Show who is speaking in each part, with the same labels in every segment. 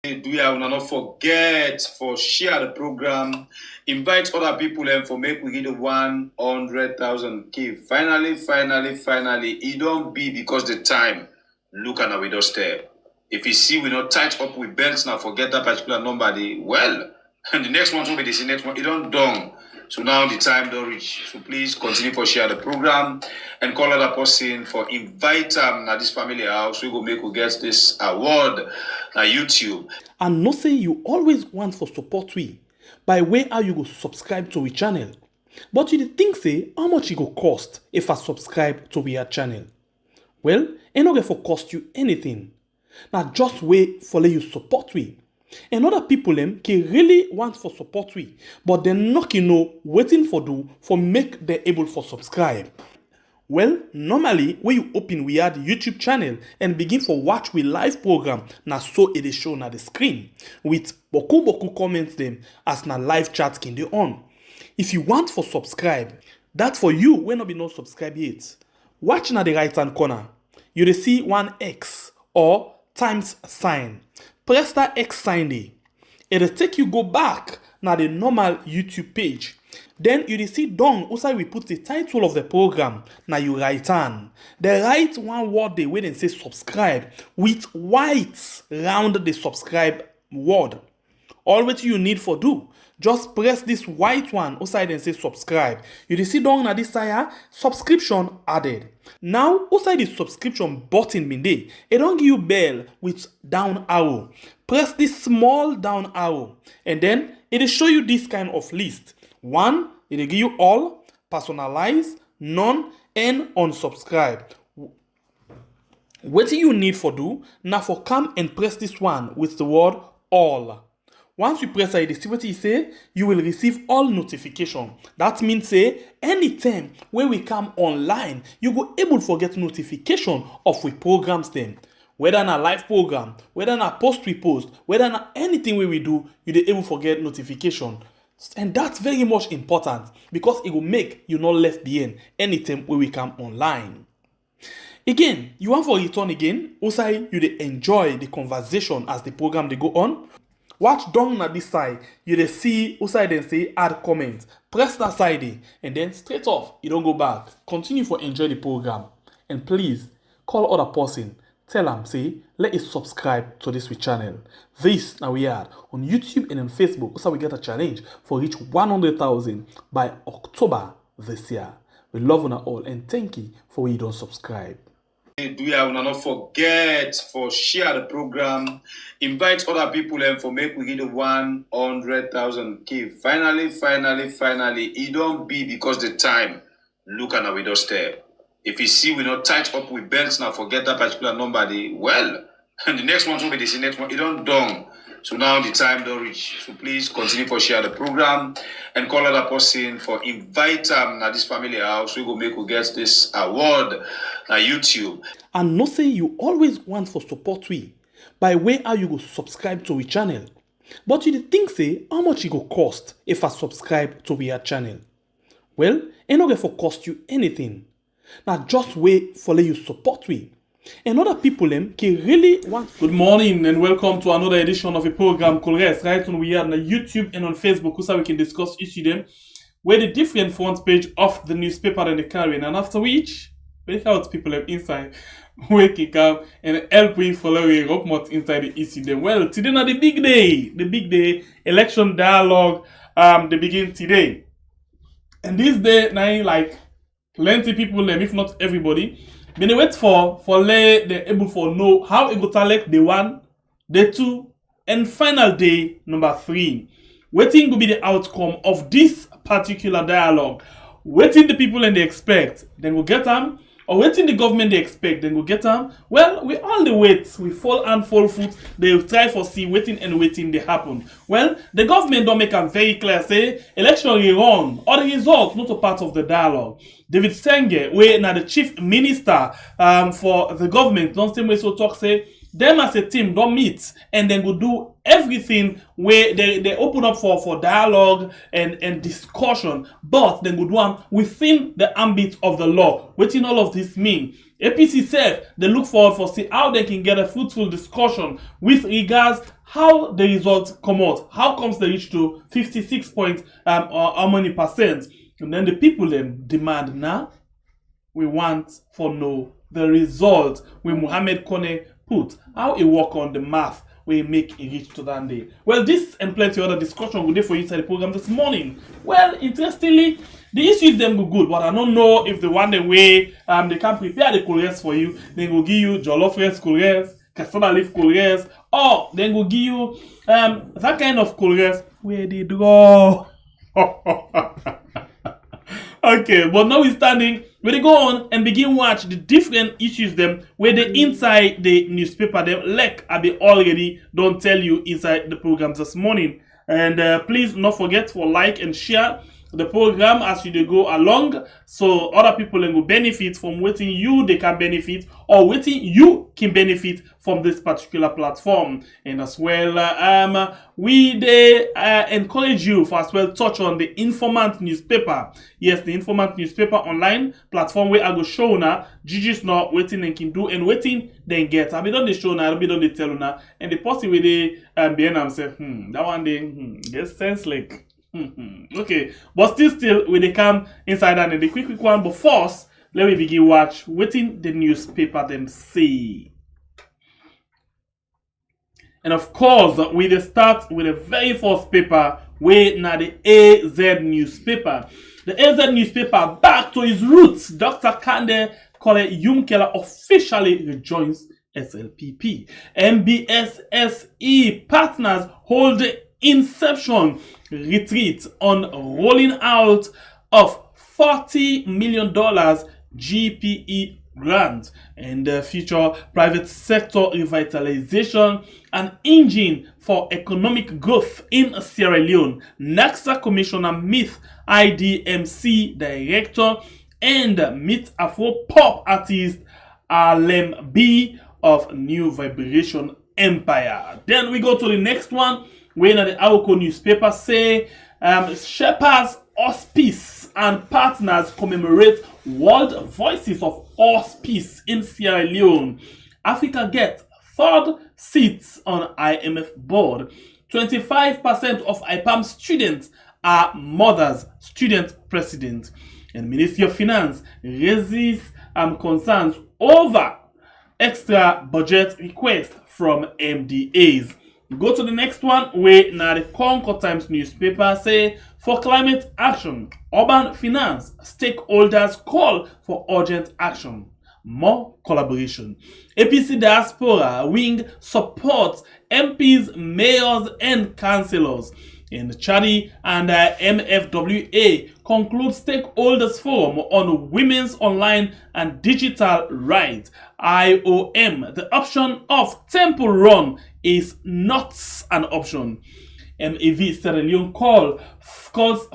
Speaker 1: Do you not forget for share the program, invite other people and for make we get the 100,000 K. Finally, it don't be because the time look at our doorstep. If you see we not tight up with belts now, forget that particular number. Well, and the next one will be the next one. It don't done. So now the time don't reach. So please continue for share the program and call other person for invite at this family house. We go make we get this award at YouTube.
Speaker 2: And no say you always want for support we by way how you go subscribe to we channel. But you dey think say how much it go cost if I subscribe to we channel? Well, it no get for cost you anything. Now just wait for let you support we. And other people can really want for support we, but they not know waiting for do for make they able for subscribe. Well, normally when you open we add YouTube channel and begin for watch we live program, na so it is shown at the screen with boku comments them as na live chat can dey on. If you want for subscribe, that for you when not be no subscribe yet. Watch na the right hand corner, you dey see one X or times sign. Press that X sign there. It'll take you go back na the normal YouTube page. Then you see down also we put the title of the program. Now you write on. They write one word they wait and say subscribe with white round the subscribe word. All what you need for do, just press this white one outside and say subscribe. You see down na this side subscription added. Now outside the subscription button bin there, it don't give you bell with down arrow. Press this small down arrow and then it will show you this kind of list. One, it will give you all, personalize, none, and unsubscribe. What you need for do, now for come and press this one with the word all. Once you press it, see what it say, you will receive all notification. That means say, anytime when we come online, you go able to get notification of we programs them. Whether na live program, whether na post we post, whether na anything we do, you dey able to get notification. And that's very much important because it will make you not left behind anytime when we come online. Again, you want for return again, also you dey enjoy the conversation as the program they go on. Watch down at this side, you dey see outside then say add comment. Press that side there, and then straight off, you don't go back. Continue for enjoy the program. And please call other person. Tell them say let us subscribe to this channel. This now we are on YouTube and on Facebook. Also we get a challenge for reach 100,000 by October this year. We love you all and thank you for when you don't subscribe.
Speaker 1: Do you not forget for share the program, invite other people and for make we get the 100,000 K. Finally, it don't be because the time look at our doorstep. If you see we not tight up with belts now, forget that particular number. Well, and the next one will be the next one. It don't done. So now the time don't reach. So please continue for share the program and call other person for invite at this family house. We go make we get this award at YouTube.
Speaker 2: And no say you always want for support we by way how you go subscribe to we channel. But you think say how much it go cost if I subscribe to we channel? Well, it no get for cost you anything. Now just wait for let you support we. And other people can really want. Good morning and welcome to another edition of a program called Rest. Right on we are on YouTube and on Facebook so we can discuss issue them where the different front page of the newspaper and the carrying, and after which wake out people have inside waking up and help we follow up more inside the issue them. Well, today now the big day, election dialogue they begin today. And this day now like plenty people if not everybody. But they wait for they're able for know how it go select the 1, the 2, and final day number 3. Waiting will be the outcome of this particular dialogue. Waiting the people and they expect, then we'll get them. Or waiting the government they expect, then we'll get them. Well, we all the wait, we fall and fall foot. They try for see waiting and waiting they happen. Well, the government don't make them very clear. Say election is wrong, or the result not a part of the dialogue. David Senge, we now the chief minister for the government, don't same way so talk say them as a team don't meet and then go do everything where they open up for dialogue and discussion, but then go do them within the ambit of the law. What in all of this mean? APC said they look forward for see how they can get a fruitful discussion with regards how the results come out. How comes they reach to 56 point or how many percent? And then the people then demand now we want for know the result when Mohammed Kone put how he work on the math we make it reach to that day. Well, this and plenty other discussion we did for you inside the program this morning. Well, interestingly, the issues them go good, but I don't know if the one the way they can prepare the couriers for you. They will give you jollof rice couriers, cassava leaf couriers, or they will give you that kind of couriers where they draw. Okay, but notwithstanding, when they go on and begin watch the different issues them where they inside the newspaper them like I be already don't tell you inside the program this morning. And please not forget for like and share the program as you go along, so other people will benefit from waiting you they can benefit or waiting you can benefit from this particular platform. And as well we they encourage you for as well touch on the Informant newspaper. Yes, the Informant newspaper online platform where I go show now Gigi's not waiting and can do and waiting then get I be done the show now I be done the tell now and the person where they be and say that one they get sense like okay, but still when they come inside and the quick one, but first let me begin watch waiting the newspaper them say. And of course we they start with the very first paper where now the AZ newspaper. The AZ newspaper back to his roots. Dr. Kande Kole Yunkela officially rejoins SLPP. MBSSE partners hold the Inception retreat on rolling out of $40 million GPE grant and future private sector revitalization and engine for economic growth in Sierra Leone. NACSA Commissioner meet IDMC Director and meet Afro pop artist Alem B of New Vibration Empire. Then we go to the next one. When the Aoko newspaper say Shepherds Hospice and partners commemorate World Voices of Hospice in Sierra Leone. Africa gets third seats on IMF board. 25% of IPAM students are mothers, student president. And Ministry of Finance raises concerns over extra budget request from MDAs. Go to the next one where now the Concord Times newspaper say for climate action, urban finance stakeholders call for urgent action, more collaboration. APC diaspora wing supports MPs, mayors and councillors. In Chadi and MFWA conclude stakeholders forum on women's online and digital rights. IOM, the option of temple run is not an option. MEV Sierra Leone calls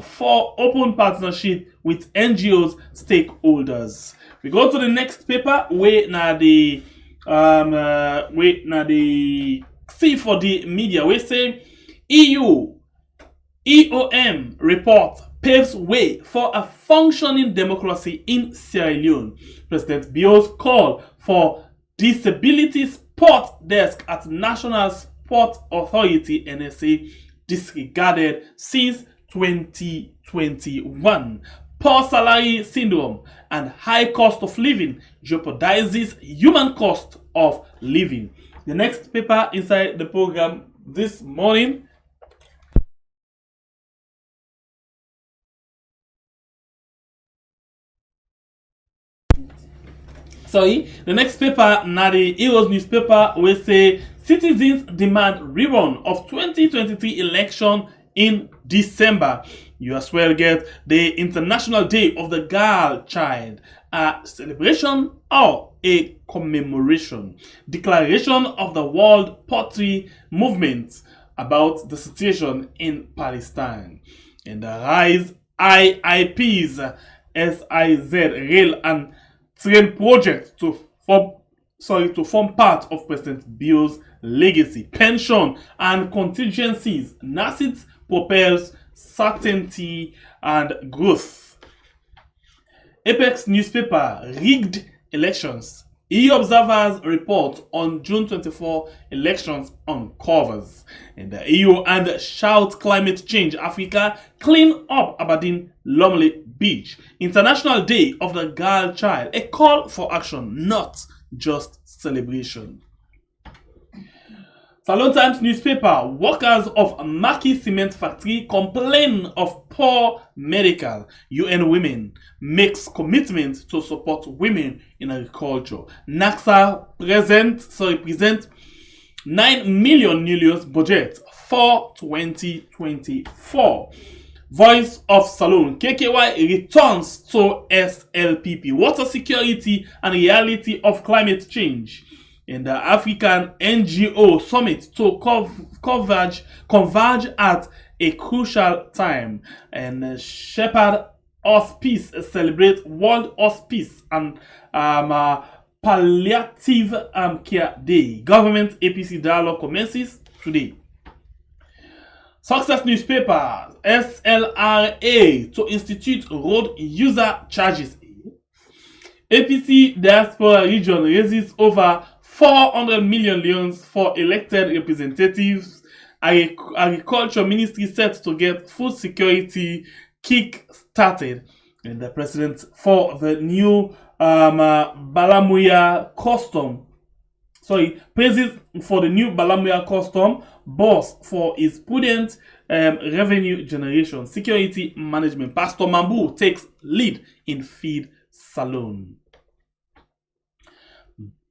Speaker 2: for open partnership with NGOs stakeholders. We go to the next paper where now the C for the media we say EOM report paves way for a functioning democracy in Sierra Leone. President Bio's call for disability sport desk at National Sport Authority NSA disregarded since 2021. Poor salary syndrome and high cost of living jeopardizes human cost of living. The next paper inside the program this morning the next paper, now the Heroes newspaper, will say citizens demand rerun of 2023 election in December. You as well get the International Day of the Girl Child, a celebration or a commemoration. Declaration of the World Poetry Movement about the situation in Palestine. And the rise IIPs, SIZ, Rail and Train project to form part of President Bio's legacy. Pension and contingencies. NACIT propels certainty and growth. Apex newspaper rigged elections. EU observers report on June 24 elections uncovers. And the EU and shout climate change. Africa clean up Aberdeen Lumley Beach. International Day of the Girl Child. A call for action, not just celebration. Salon Times newspaper, workers of Maki Cement Factory complain of poor medical. UN Women makes commitment to support women in agriculture. NAXA present 9 million Nilios budget for 2024. Voice of Salon, KKY returns to SLPP. Water security and reality of climate change. In the African NGO Summit to converge at a crucial time. And Shepherd Hospice celebrate World Hospice and Palliative Care Day. Government APC dialogue commences today. Success newspaper, SLRA to institute road user charges. APC diaspora region raises over 400 million leones for elected representatives. Agriculture ministry set to get food security kick-started. And the president for the new Balamuya custom. Praises for the new Balamuya custom boss for his prudent revenue generation. Security management. Pastor Mambu takes lead in Feed Salon.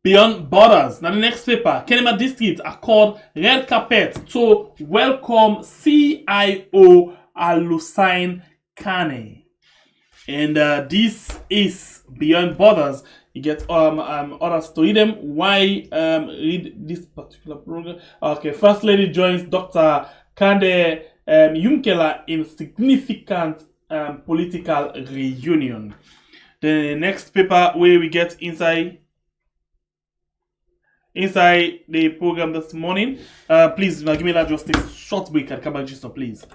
Speaker 2: Beyond Borders. Now the next paper, Kenema District accord red carpet to welcome CIO Alusine Kane. And this is Beyond Borders. You get others to read them. Why read this particular program? Okay, First Lady joins Dr. Kande Yumkela in significant political reunion. The next paper where we get inside the program this morning. Please now give me that, just take a short break and come back just please.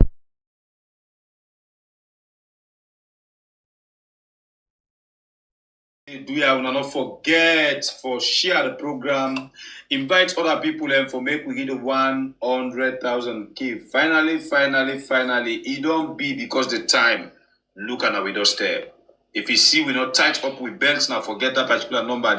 Speaker 1: Do you not forget for share the program, invite other people and for make we get 100,000 K. Finally, it don't be because the time look at our doorstep. If you see we not tight up with belts now, forget that particular number.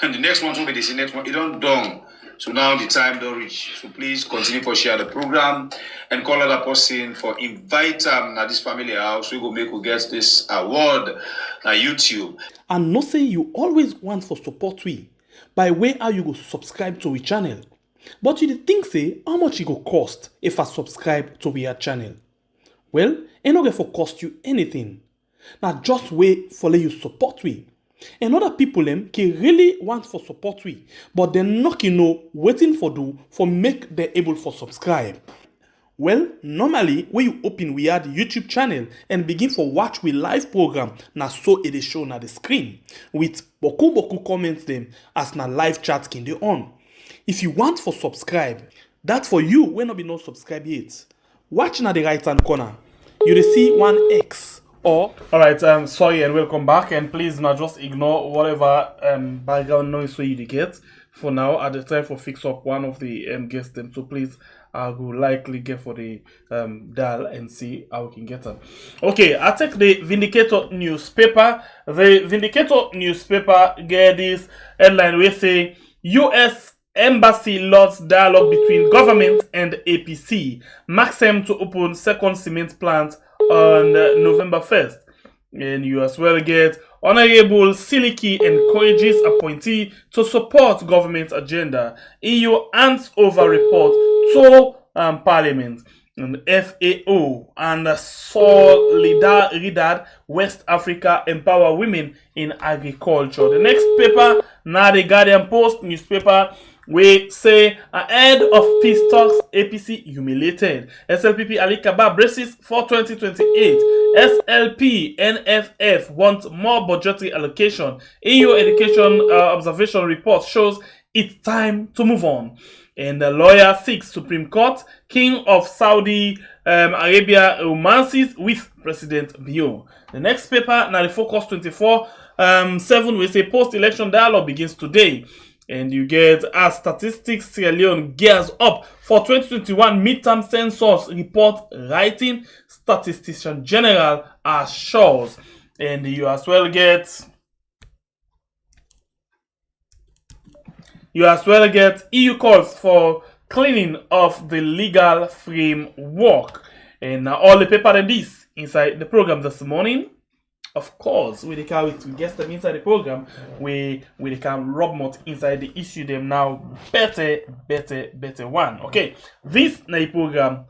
Speaker 1: And the next one will be the next one. It don't done. So now the time don't reach. So please continue for share the program and call other person for invite them at this family house. We go make we get this award na YouTube.
Speaker 2: And not say you always want for support we by way how you go subscribe to we channel. But you think say how much it go cost if I subscribe to we channel? Well, it not for cost you anything. Now just wait for let you support we. And other people them can really want for support we, but they're not waiting for do for make them able for subscribe. Well, normally when you open we add YouTube channel and begin for watch we live program, na so it is shown at the screen with boku comments them as na live chat can they on. If you want for subscribe, that for you when not be no subscribe yet. Watch na the right hand corner, you will see one X. Alright, sorry and welcome back, and please now just ignore whatever background noise you get. For now, at the time for fix up one of the guests them, so please I will likely get for the dial and see how we can get them. Okay, I take the Vindicator newspaper. The Vindicator newspaper get this headline where say US Embassy lost dialogue between government and APC. Maxim to open second cement plant on November 1st. And you as well get Honorable Siliki encourages appointee to support government agenda. EU hands over report to Parliament. And FAO and Solidaridad West Africa empower women in agriculture. The next paper, now the Guardian Post newspaper, we say ahead of peace talks, APC humiliated. SLPP Ali Kaba braces for 2028. SLP NFF want more budgetary allocation. EU education observation report shows it's time to move on. And the lawyer seeks Supreme Court. King of Saudi Arabia romances with President Bio. The next paper, now the Focus 24. 7, we say post-election dialogue begins today. And you get as statistics, Sierra Leone gears up for 2021 midterm census report writing, statistician general assures. And you as well get EU calls for cleaning of the legal framework. And all the paper and this inside the program this morning. Of course, we can get them inside the program. We can rub more inside the issue them now. Better one. Okay, this na the program.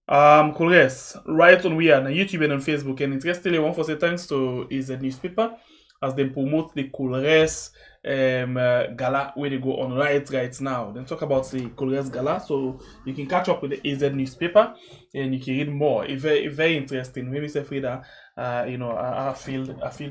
Speaker 2: Congress right on we are on YouTube and on Facebook. And interestingly, I want to say thanks to is a newspaper as they promote the Congress gala where they go on right now. Then talk about the Congress gala, so you can catch up with the AZ newspaper and you can read more. It's very interesting. Maybe say Frida, I feel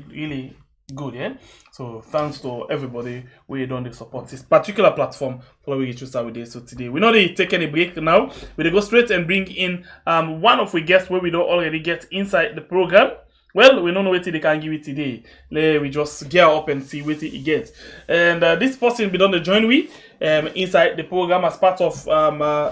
Speaker 2: really good, yeah. So thanks to everybody we done the support this particular platform for we get you start with this. So today we not take any break now. We go straight and bring in one of we guests where we don't already get inside the program. Well, we don't know what they can give it today. We just gear up and see what it gets. And this person be done to join we inside the program as part of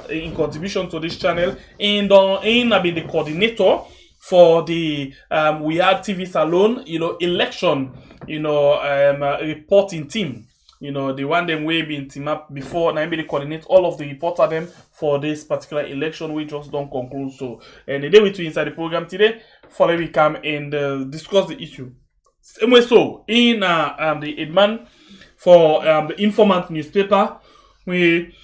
Speaker 2: in contribution to this channel. And I've been the coordinator for the We Are TV Salon, election, reporting team. The one them way been team up before, now they coordinate all of the reporter them for this particular election. We just don't conclude. So, and the day we two inside the program today, follow we come and discuss the issue. Same way so, in the Edman for the Informant newspaper, we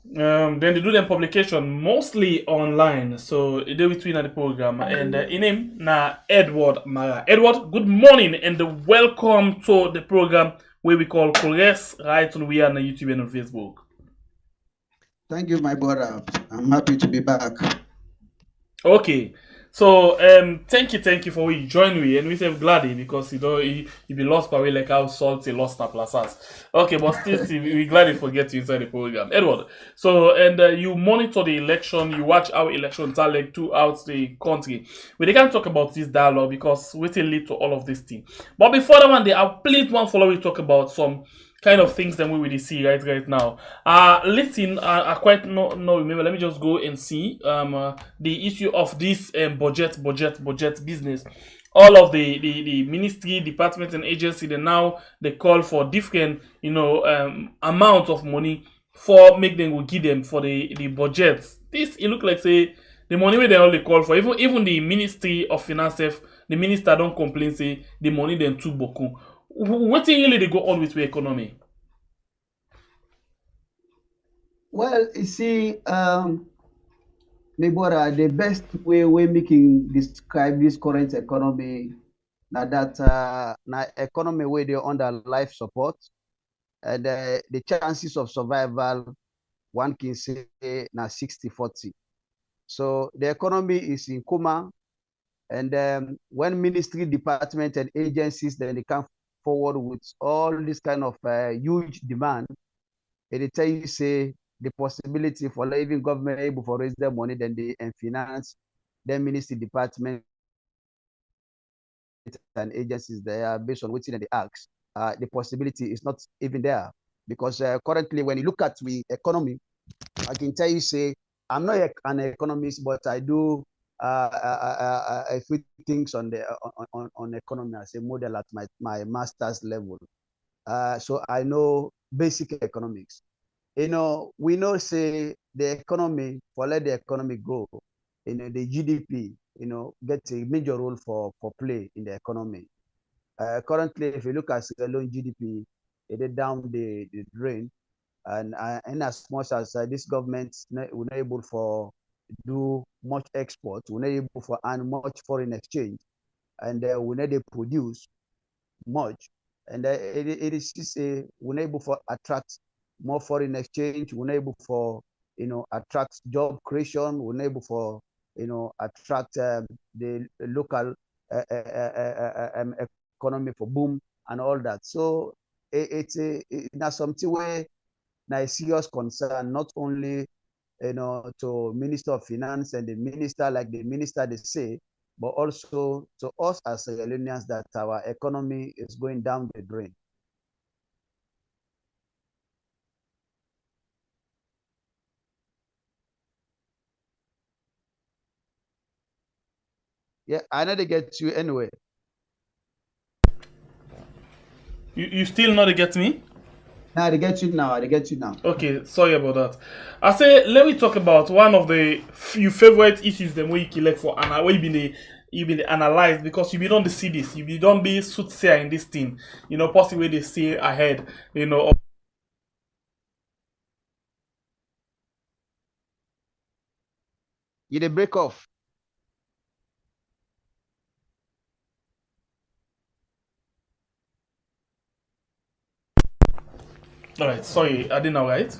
Speaker 2: then they do them publication mostly online. So they between the program and in name na Edward Mara. Edward, good morning and welcome to the program where we call Progress right on we are on YouTube and on Facebook.
Speaker 3: Thank you, my brother. I'm happy to be back.
Speaker 2: Okay. So thank you for you join me, and we say glad because you be lost by way like how salty lost our plazas. Okay, but still we glad to get you inside the program. Edward. So and you monitor the election, you watch our elections are like throughout the country. We can talk about this dialogue because we will lead to all of this thing. But before that one day, I'll please one follow we talk about some kind of things that we will see right now. Listen, I quite no remember. Let me just go and see the issue of this budget business. All of the ministry, departments, and agency they call for different amount of money for make them will give them for the budgets. This it look like say the money where they only call for even the Ministry of Finance, the minister don't complain say the money them too boku. What thing really they go on with the economy?
Speaker 3: Well, you see, my brother, the best way we making describe this current economy now that na economy where they under life support and the chances of survival one can say na 60-40. So the economy is in coma, and when ministry, department, and agencies then they come forward with all this kind of huge demand, and they tell you say the possibility for even government able to raise their money, then they and finance their ministry, department, and agencies there based on what's in the acts. The possibility is not even there because currently when you look at the economy, I can tell you say I'm not an economist, but I do a few things on the on economy as a model at my master's level. So I know basic economics. We know say the economy, for let the economy go, the GDP, gets a major role for play in the economy. Currently, if you look at the loan GDP, it is down the drain, and as much as this government we're not able for do much export, we're not able for earn much foreign exchange, and we're not able to produce much, and it is we're not able for attract more foreign exchange, we're not able for attract job creation, we're not able for attract the local economy for boom and all that. So it's something where a serious concern, not only to Minister of Finance and the minister, like the minister they say, but also to us as Sierra Leoneans that our economy is going down the drain. Yeah, I know they get you anyway.
Speaker 2: You still not get me?
Speaker 3: Now they get you now. They get you now.
Speaker 2: Okay, sorry about that. I say let me talk about one of the few favorite issues them where you collect for where you been analyzed because you be don't see this, you be don't be soothsayer in this thing, possibly they stay ahead,
Speaker 3: You they break off.
Speaker 2: All right, sorry, I didn't know right.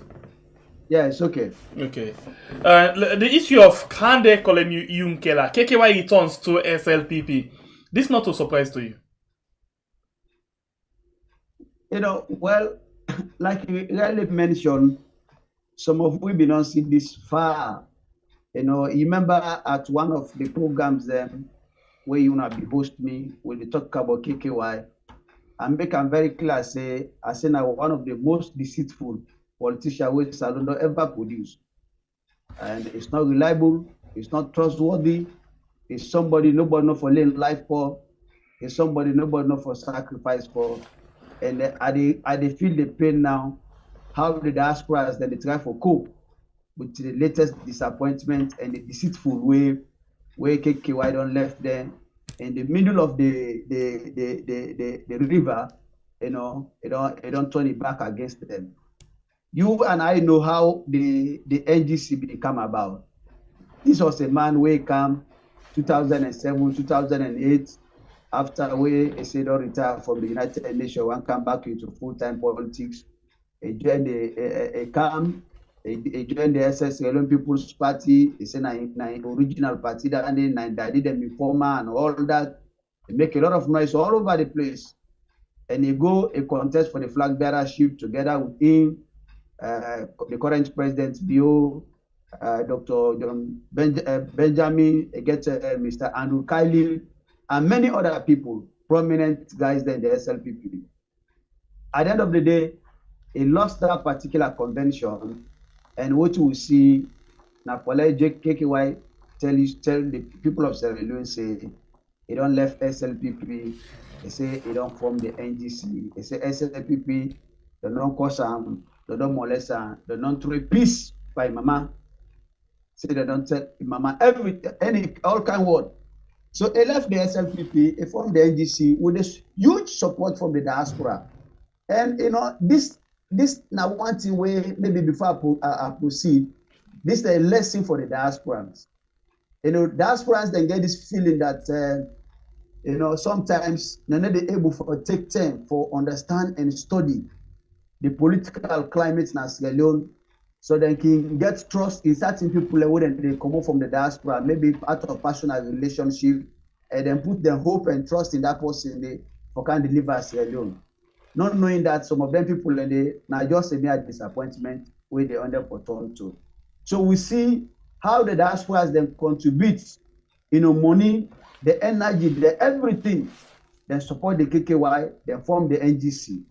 Speaker 3: Yeah, it's okay.
Speaker 2: Okay. The issue of Kande Kolem Yunkela, KKY returns to SLPP. This not a surprise to you.
Speaker 3: Well, like you really mentioned, some of we be not see this far. You remember at one of the programs where you wanna be host me when they talk about KKY, and make them very clear. I say now one of the most deceitful politicians we Salondo ever produced, and it's not reliable, it's not trustworthy, it's somebody nobody know for laying life for, it's somebody nobody know for sacrifice for, and I they feel the pain now. How the diasporas then they try for cope with the latest disappointment and the deceitful way where KKY don't left there in the middle of the river, it don't turn it back against them. You and I know how the NGC become about. This was a man who came 2007, 2008, after he said don't retire from the United Nations and come back into full-time politics. He joined a camp. He joined the LEONE People's Party. He said an original party that did them informer and all that. They make a lot of noise all over the place. And he contest for the flag bearership together with him, the current president, BO, Dr. John Benjamin, Mr. Andrew Kiley, and many other people, prominent guys there in the SLPP. At the end of the day, he lost that particular convention, and what you will see now, KKY tell the people of Sierra Leone say he don't left SLPP. They say he don't form the NGC. They say SLPP they don't cause him, they don't molest him, they don't throw peace by mama. Say they don't tell mama all kind word. So he left the SLPP, he formed the NGC with this huge support from the diaspora. And this now one thing where maybe before I proceed, this is a lesson for the diasporans. Diasporans then get this feeling that sometimes they're not able to take time for understand and study the political climate in Sierra Leone, so they can get trust in certain people when they come out from the diaspora, maybe out of personal relationship, and then put their hope and trust in that person for can deliver Sierra Leone. Not knowing that some of them people they now just a mere disappointment where they under for turn to. So we see how the diasporas then contribute, money, the energy, the everything, then support the KKY, then form the NGC.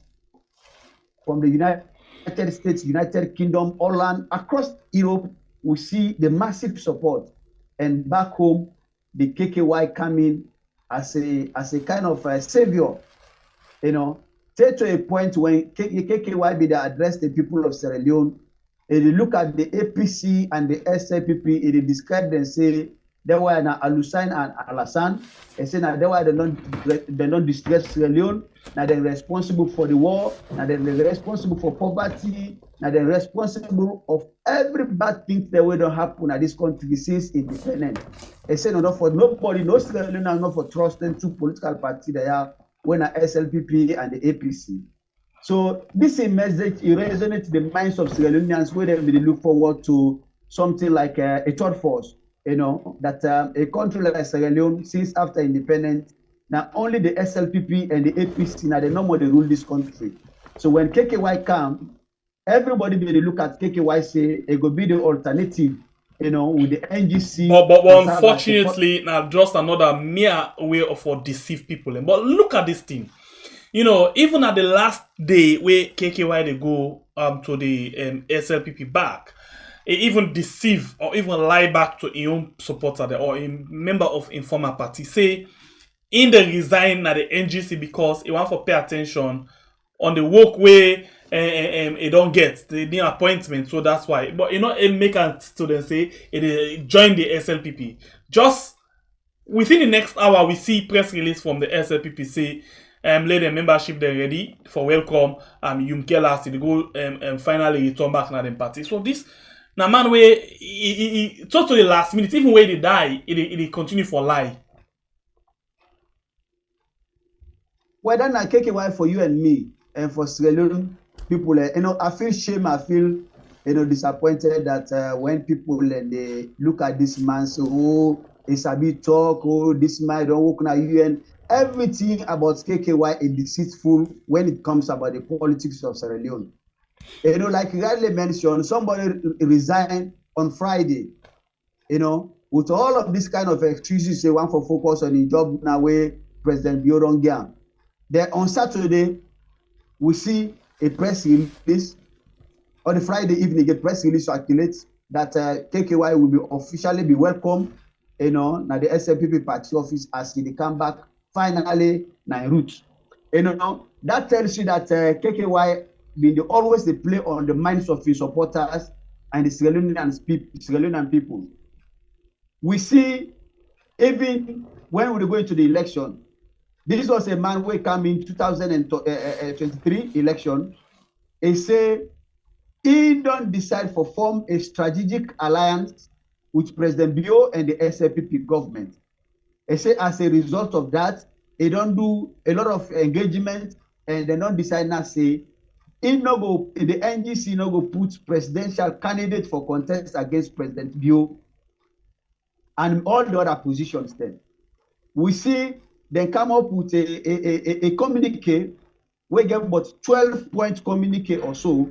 Speaker 3: From the United States, United Kingdom, Holland, across Europe, we see the massive support. And back home, the KKY coming as a kind of a savior, take to a point when KKY be the address the people of Sierra Leone, and you look at the APC and the SLPP, it describe them say they were an Alusain and Alassane, and say now they were they don't distress Sierra Leone, now they're responsible for the war, now they're responsible for poverty, now they're responsible of every bad thing that will don't happen at this country since independence. They say no for nobody, no Sierra Leone, not for trusting two political parties they are when a SLPP and the APC. So this message resonates the minds of Sierra Leoneans where they look forward to something like a third force, that a country like Sierra Leone, since after independence, now only the SLPP and the APC, now they no more they rule this country. So when KKY come, everybody will look at KKY say it will be the alternative, with the NGC.
Speaker 2: But unfortunately, now just another mere way for deceive people. But look at this thing. Even at the last day where KKY they go to the SLPP back, he even deceive or even lie back to his own supporter there, or a member of informal party, say in the resign at the NGC because he want to pay attention on the work way he don't get the new appointment, so that's why. But it make a student say it join the SLPP. Just within the next hour, we see press release from the SLPP say let the membership they ready for welcome Yumkela to go finally return back na the party. So this now man where he totally last minute, even when they die, it continue for lie.
Speaker 3: Well, then I KKY for you and me and for Sierra Leone people, I feel shame, I feel, disappointed that when people they look at this man, so, oh, it's a bit talk, oh, this man don't work na UN. Everything about KKY is deceitful when it comes about the politics of Sierra Leone. Like rightly mentioned, somebody resigned on Friday, with all of this kind of excuses, they want to focus on the job now where President Biodongiam. Then on Saturday, we see a press release. On the Friday evening, a press release circulates that KKY will be officially be welcome, now the SLPP party office as they come back finally na route. That tells you that KKY been always they play on the minds of his supporters and the Sierra Leonean people. We see even when we go into the election, this was a man who came in 2023 election. He say he don't decide for form a strategic alliance with President Bio and the SLPP government. He say as a result of that, he don't do a lot of engagement and they don't decide now say the NGC no go put presidential candidate for contest against President Bio and all the other positions then. We see they come up with a communique. We get about 12-point communique or so.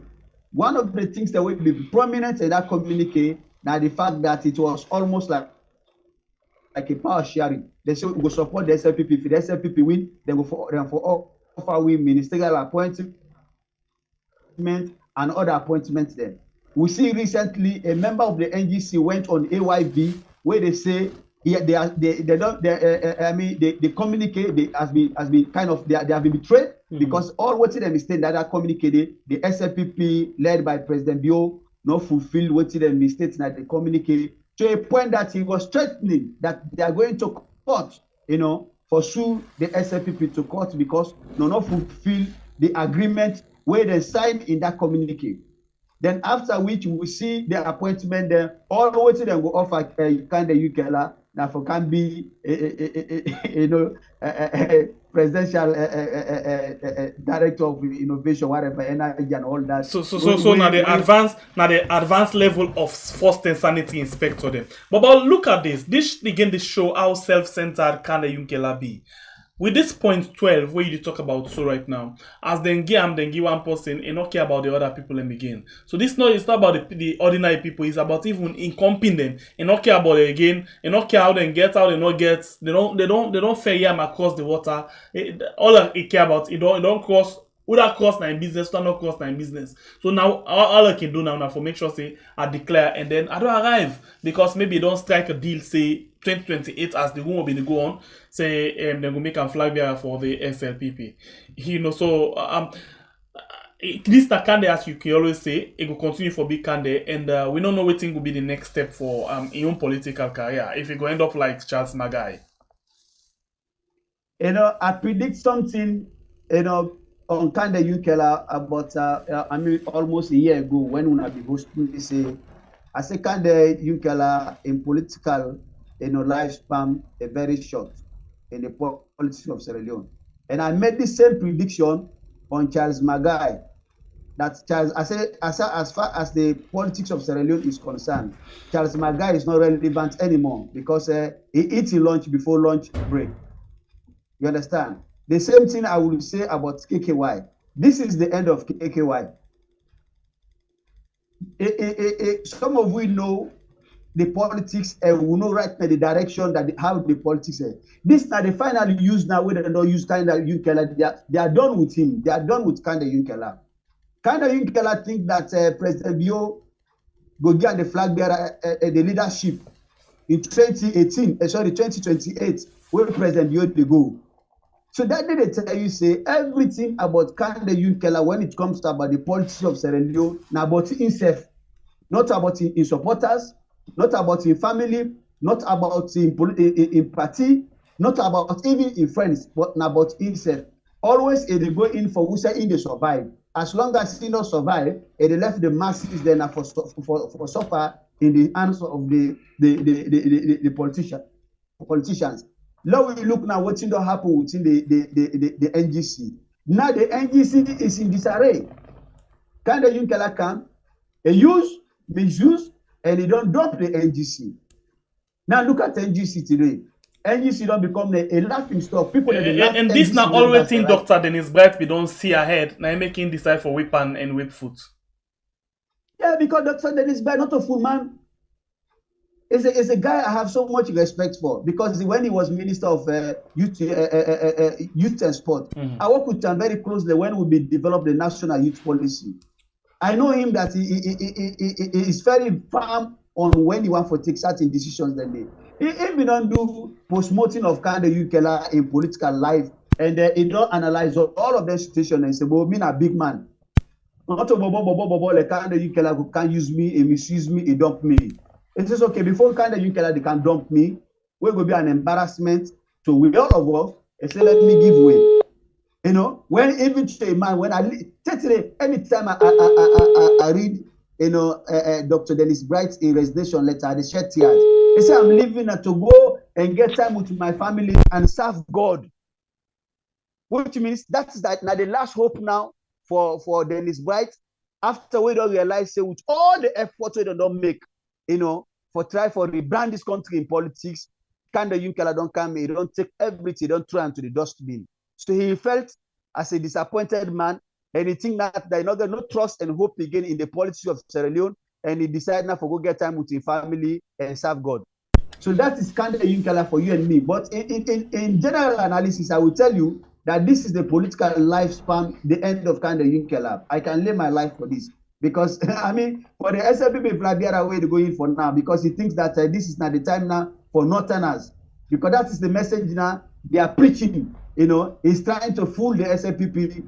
Speaker 3: One of the things that will be prominent in that communique now the fact that it was almost like a power sharing. They say we go support the SLPP. If the SLPP win, then go for offer we ministerial appointment and other appointments there. We see recently a member of the NGC went on AYB where they say they communicate they have been kind of they have been betrayed because all what them is saying that communicated the SLPP led by President Bio not fulfilled what them mistakes that they communicate to a point that he was threatening that they are going to court, pursue the SLPP to court because not fulfill the agreement where they signed in that communique. Then after which we see the appointment there, all the way to them go offer kind of UKLA now for can be presidential director of innovation, whatever, energy and all that.
Speaker 2: So now the advanced level of first insanity inspector them. But look at this. This again this show how self-centered can the UKLA be. With this point 12, where you talk about so right now, as then give one person and not care about the other people and begin. So it's not about the ordinary people, it's about even encompassing them and not care about it again, and not care how they get out, they not get they don't fair yam across the water. All they care about it don't cross. Would cross nine business, not cross nine business. So now all I can do now for make sure say I declare and then I don't arrive because maybe don't strike a deal say 2028 as the will be the go on say they will make a flag bearer for the SLPP. So this Kande, as you can always say, it will continue for big Kande and we don't know what thing will be the next step for his own political career if he go end up like Charles Magai.
Speaker 3: I predict something, on kind of UKLA about almost a year ago when we have been hosting this I say kind of UKLA in political lifespan a very short in the politics of Sierra Leone. And I made the same prediction on Charles Magai. That Charles as far as the politics of Sierra Leone is concerned, Charles Magai is not relevant anymore because he eats lunch before lunch break. You understand? The same thing I will say about KKY. This is the end of KKY. Some of we know the politics and we know right now the direction that how the politics is. This now they finally use now where they don't use kind of Yunkela. They are done with him. They are done with kind of Yunkela. Kind of Yunkela think that President Bio go get the flag bearer the leadership in 2028, where President Bio they go. So that day they tell you say everything about kind of Yunkela when it comes to about the politics of Sierra Leone, now about himself, not about his supporters, not about in family, not about in party, not about even in friends, but about himself. Always they go in for who say in the survive. As long as he not survive, they left the masses then for suffer in the hands of the politicians. Now we look now what's going to happen within the NGC. Now the NGC is in disarray. Kind of Yunkela come, they use, misuse, and they don't drop the NGC. Now look at NGC today. NGC don't become a laughing stock. People
Speaker 2: and this now always think Dr. Dennis Bright we don't see ahead. Now making decide for weapon and whip foot.
Speaker 3: Yeah, because Dr. Dennis Bright not a fool man. Is a guy I have so much respect for because when he was Minister of Youth and Sport, I work with him very closely when we developed the National Youth Policy. I know him that he is very firm on when he want to take certain decisions. Then if we don't do post-mortem of kind of Yunkela in political life and he don't analyze all of the situation and say, well, me a big man. Not to like kind of Yunkela who can use me, he misuse me, he dump me. It is okay before kind of Yunkela they can dump me. We will be an embarrassment to we all of us. And say let me give way. You know, when even to a man when I today anytime I read Dr. Dennis Bright's resignation letter, they shed tears. They say I'm leaving to go and get time with my family and serve God. Which means that's now the last hope now for Dennis Bright. After we don't realize say with all the efforts we don't make. For try for rebrand this country in politics, kind of Yunkela don't come, he don't take everything, don't throw into the dustbin. So he felt as a disappointed man, and he think that they not no trust and hope again in the politics of Sierra Leone, and he decided now for go get time with his family and serve God. So that is kind of Yunkela for you and me. But in general analysis, I will tell you that this is the political lifespan, the end of kind of Yunkela. I can lay my life for this. Because, I mean, for the SLPP, Vladiara way to go in for now, because he thinks that this is not the time now for Northerners. Because that is the message now they are preaching. He's trying to fool the SLPP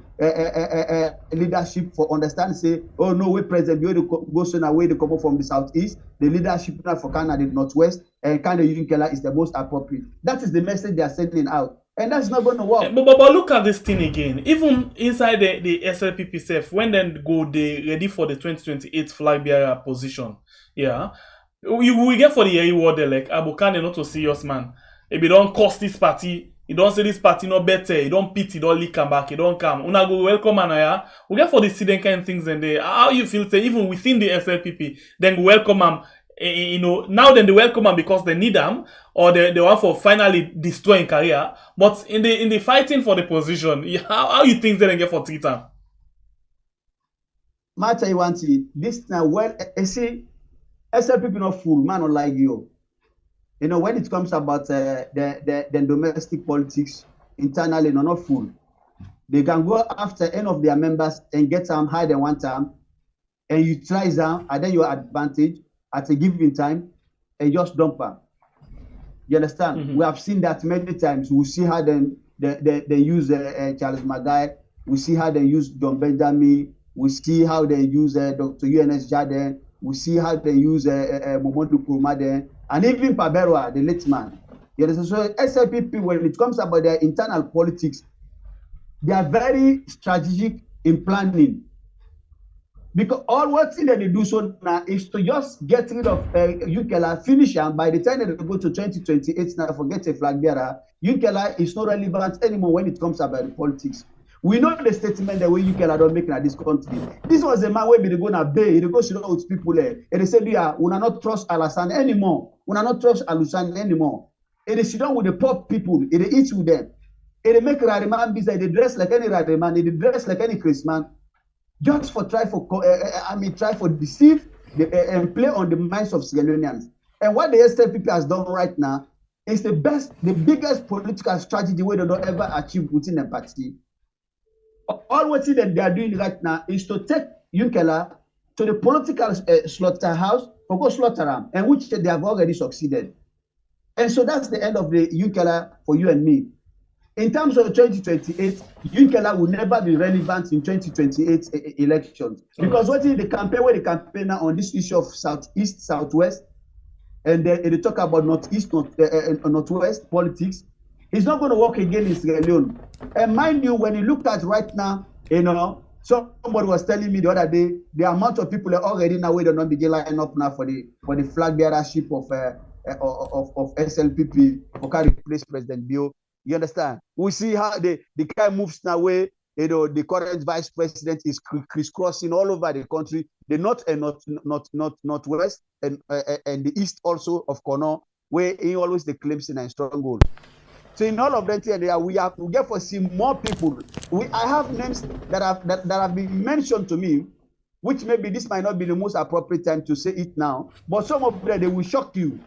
Speaker 3: leadership for understanding, say, oh, no, we President goes on away to come up from the southeast, the leadership now for Canada, the northwest, and kind of Yunkela is the most appropriate. That is the message they are sending out. And that's not going to work.
Speaker 2: But look at this thing again. Even inside the SLPP self, when then go they ready for the 2028 flag bearer position, yeah, we get for the year word like Abukane not a serious man. If you don't cost this party, you don't say this party not better, you don't pity, you don't leak come back, you don't come. Una go welcome and yeah, we get for the student kind of things and they how you feel say even within the SLPP, then welcome them. Now then they welcome them because they need them or they want for finally destroying career. But in the fighting for the position, how you think they get for 3 times?
Speaker 3: Matter you want to this now well see SLPP not fool man not like you. When it comes about the domestic politics internally not fool. They can go after any of their members and get them higher than one time and you try them and then your advantage at a given time and just dump them. You understand? We have seen that many times. We see how they use Charles Magai. We see how they use John Benjamin. We see how they use Dr. UNS Jaden. We see how they use Momodu Kurumade. And even Paberwa, the late man. You understand? So SLPP, when it comes about their internal politics, they are very strategic in planning. Because all what thing that they do so now is to just get rid of Yunkela, finish and by the time they go to 2028 now forget a flag bearer, Yunkela is not relevant anymore when it comes about the politics. We know the statement that way Yunkela don't make in this country. This was a man where they go na bay, they go sit down with people there, and they say, "Yeah, we not trust Alassane anymore. We not trust Alusane anymore." And they sit down with the poor people, and they eat with them, and they make Rariman business. They dress like any Rariman, they dress like any Christmas. Just for try for deceive and play on the minds of Sierra Leoneans. And what the SLPP has done right now is the biggest political strategy we don't ever achieve within the party. All what that they are doing right now is to take Yunkela to the political slaughterhouse for go slaughter him, and which they have already succeeded. And so that's the end of the Yunkela for you and me. In terms of 2028, Yunkela will never be relevant in 2028 elections. Because what is the campaign where the campaign on this issue of Southeast, Southwest, and then they talk about Northeast, Northwest politics, it's not going to work again in Sierra Leone. And mind you, when you look at right now, somebody was telling me the other day, the amount of people are already now where they're not begin lining up now for the flag bearership of SLPP for carry replace President Bio. You understand? We see how the guy moves now where the current vice president is crisscrossing all over the country, the north and northwest and the east also of Kono, where he always the claims in a stronghold. So in all of them we get for see more people. I have names that have been mentioned to me, which maybe this might not be the most appropriate time to say it now, but some of them they will shock you.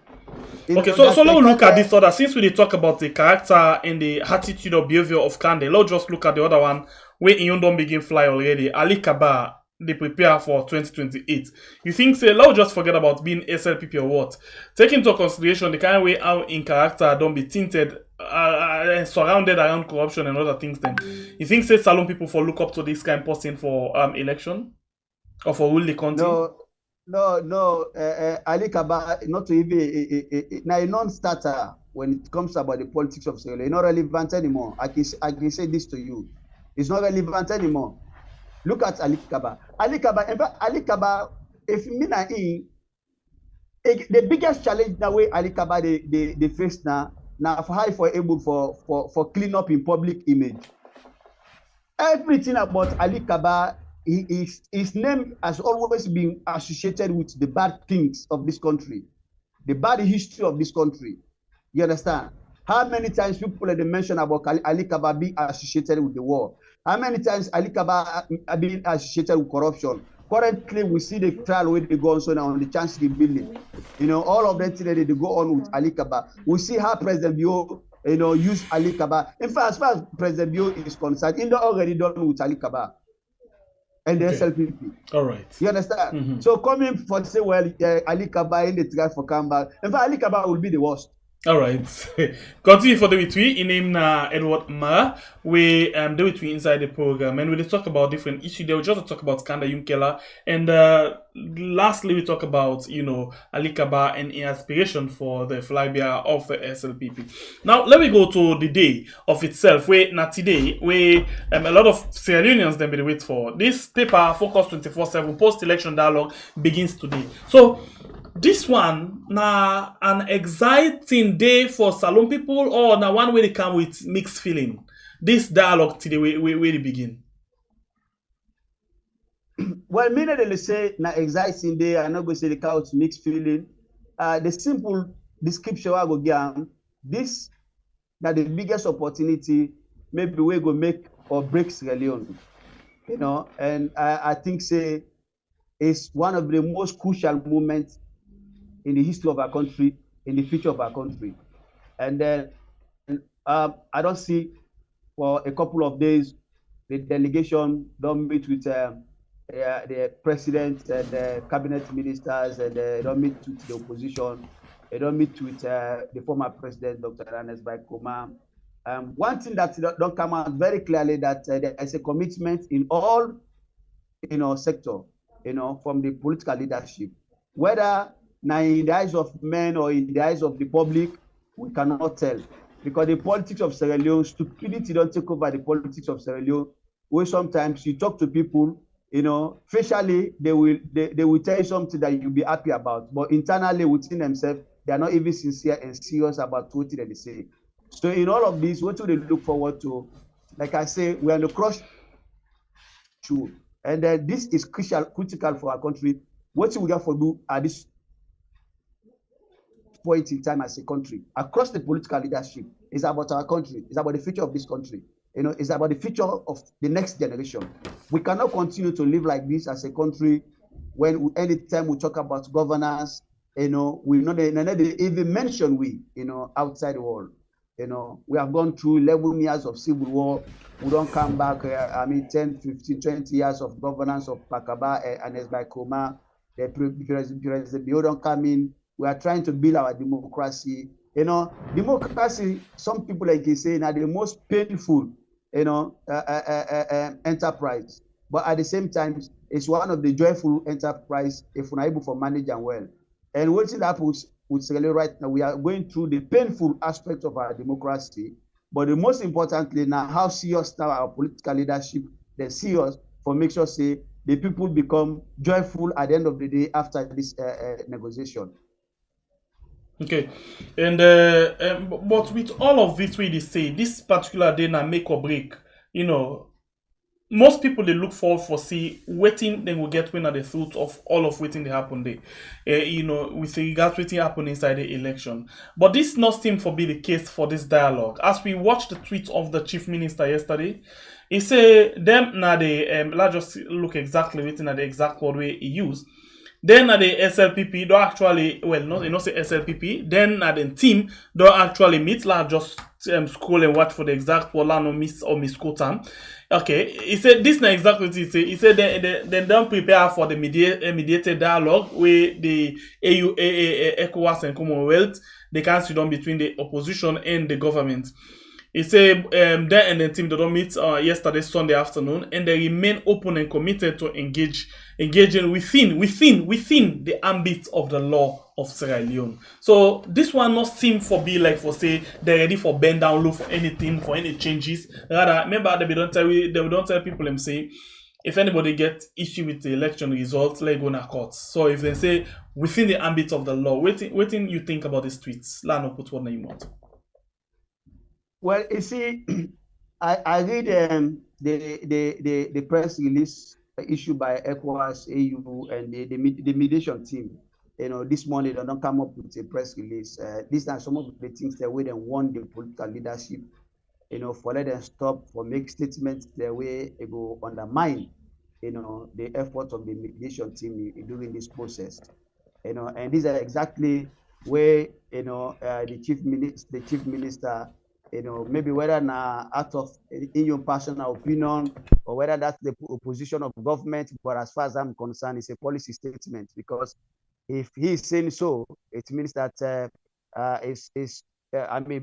Speaker 2: Okay, so let's look at this other. Since we talk about the character and the attitude or behavior of Kande, let's just look at the other one where Iyon don't begin fly already. Ali Kaba, they prepare for 2028. You think, say, let's just forget about being SLPP or what? Take into consideration the kind of way how in character don't be tinted, surrounded around corruption and other things. Then you think, say, Salon people for look up to this kind of person for election or for rule the country?
Speaker 3: No, Ali Kaba, not even now a non-starter when it comes about the politics of Sierra Leone. It's not relevant anymore. I can say this to you. It's not relevant anymore. Look at Ali Kaba. Ali Kaba, if me na in the biggest challenge that way Ali Kaba they face now for how for able for clean up in public image. Everything about Ali Kaba, his name has always been associated with the bad things of this country, the bad history of this country. You understand? How many times people have mentioned about Ali Kaba being associated with the war? How many times Ali Kaba being associated with corruption? Currently, we see the trial where they go on so now on the Chancery building. All of them today they go on with Ali Kaba. We see how President Bio use Ali Kaba. In fact, as far as President Bio is concerned, he's already done with Ali Kaba and the SLPP.
Speaker 2: All right.
Speaker 3: You understand? So coming for say, well, Ali Kaba in the trial for comeback. In fact, Ali Kaba will be the worst.
Speaker 2: All right. Continue for the week. In name Edward Mara. We do it inside the program, and we talk about different issues. They will just talk about Kanda Yunkela, and lastly we talk about Ali Kaba and aspiration for the flag bearer of the SLPP. Now let me go to the day of itself. Where not today, where a lot of Sierra Leoneans then be wait for this paper. Focus 24/7 post-election dialogue begins today. So this one na an exciting day for Salon people, or na one way they come with mixed feeling. This dialogue today where they begin.
Speaker 3: Well, me they say na exciting day. I'm not going to say the couch mixed feeling. The simple description I go give this that the biggest opportunity maybe we go make or break Sierra Leone. And I think say it's one of the most crucial moments in the history of our country, in the future of our country. And then I don't see for a couple of days the delegation don't meet with the president and the cabinet ministers, and they don't meet with the opposition. They don't meet with the former president, Dr. Ernest Bai Koroma. One thing that don't come out very clearly that there is a commitment in all sector, from the political leadership, whether now in the eyes of men or in the eyes of the public, we cannot tell, because the politics of Sierra Leone, stupidity don't take over the politics of Sierra Leone. Where sometimes you talk to people, facially they will tell you something that you'll be happy about, but internally within themselves they are not even sincere and serious about what they say. So in all of this, what do they look forward to? Like I say, we are on the cross, and this is critical for our country. What we have to do at this point in time as a country, across the political leadership, is about our country. It's about the future of this country. It's about the future of the next generation. We cannot continue to live like this as a country when anytime we talk about governance, we know they even mention we, outside the world. We have gone through 11 years of civil war. We don't come back, 10, 15, 20 years of governance of Pakaba and Esbai Koma. The President Bio don't come in. We are trying to build our democracy. Democracy, some people like you say, are the most painful, enterprise. But at the same time, it's one of the joyful enterprise if we're able to manage and well. And what happens with Sierra Leone right now, we are going through the painful aspects of our democracy. But the most importantly now, how serious now our political leadership, they see us for make sure say the people become joyful at the end of the day after this negotiation.
Speaker 2: Okay, and but with all of this, we say this particular day now make or break. Most people they look forward for see waiting they will get when at the fruit of all of waiting they happen there. With regards waiting happen inside the election. But this not seem to be the case for this dialogue. As we watched the tweet of the chief minister yesterday, he say them now they let's just look exactly waiting at the exact word way he used. Then at the SLPP don't actually not say SLPP. Then at the team don't actually meet. Like just scroll and watch for the exact word. No miss or misquote them. Okay, he said this not exactly what he said. He said they don't prepare for the mediated dialogue with the AU, ECOWAS and Commonwealth. They can't sit down between the opposition and the government. He said them and the team they don't meet yesterday Sunday afternoon, and they remain open and committed to engaging within the ambit of the law of Sierra Leone. So this one not seem for be like for say they're ready for bend down low for anything, for any changes. Rather, remember they don't tell people them say if anybody gets issue with the election results, let go to court. So if they say within the ambit of the law, waiting you think about these tweets. Lano put what you want.
Speaker 3: Well, you see, I read the press release issued by ECOWAS, AU, and the mediation team. This morning they don't come up with a press release. These are some of the things that way they want the political leadership, for let them stop, for make statements the way they go undermine, the efforts of the mediation team during this process. And these are exactly where the chief minister. Maybe whether now out of in your personal opinion or whether that's the position of government, but as far as I'm concerned, it's a policy statement, because if he's saying so, it means that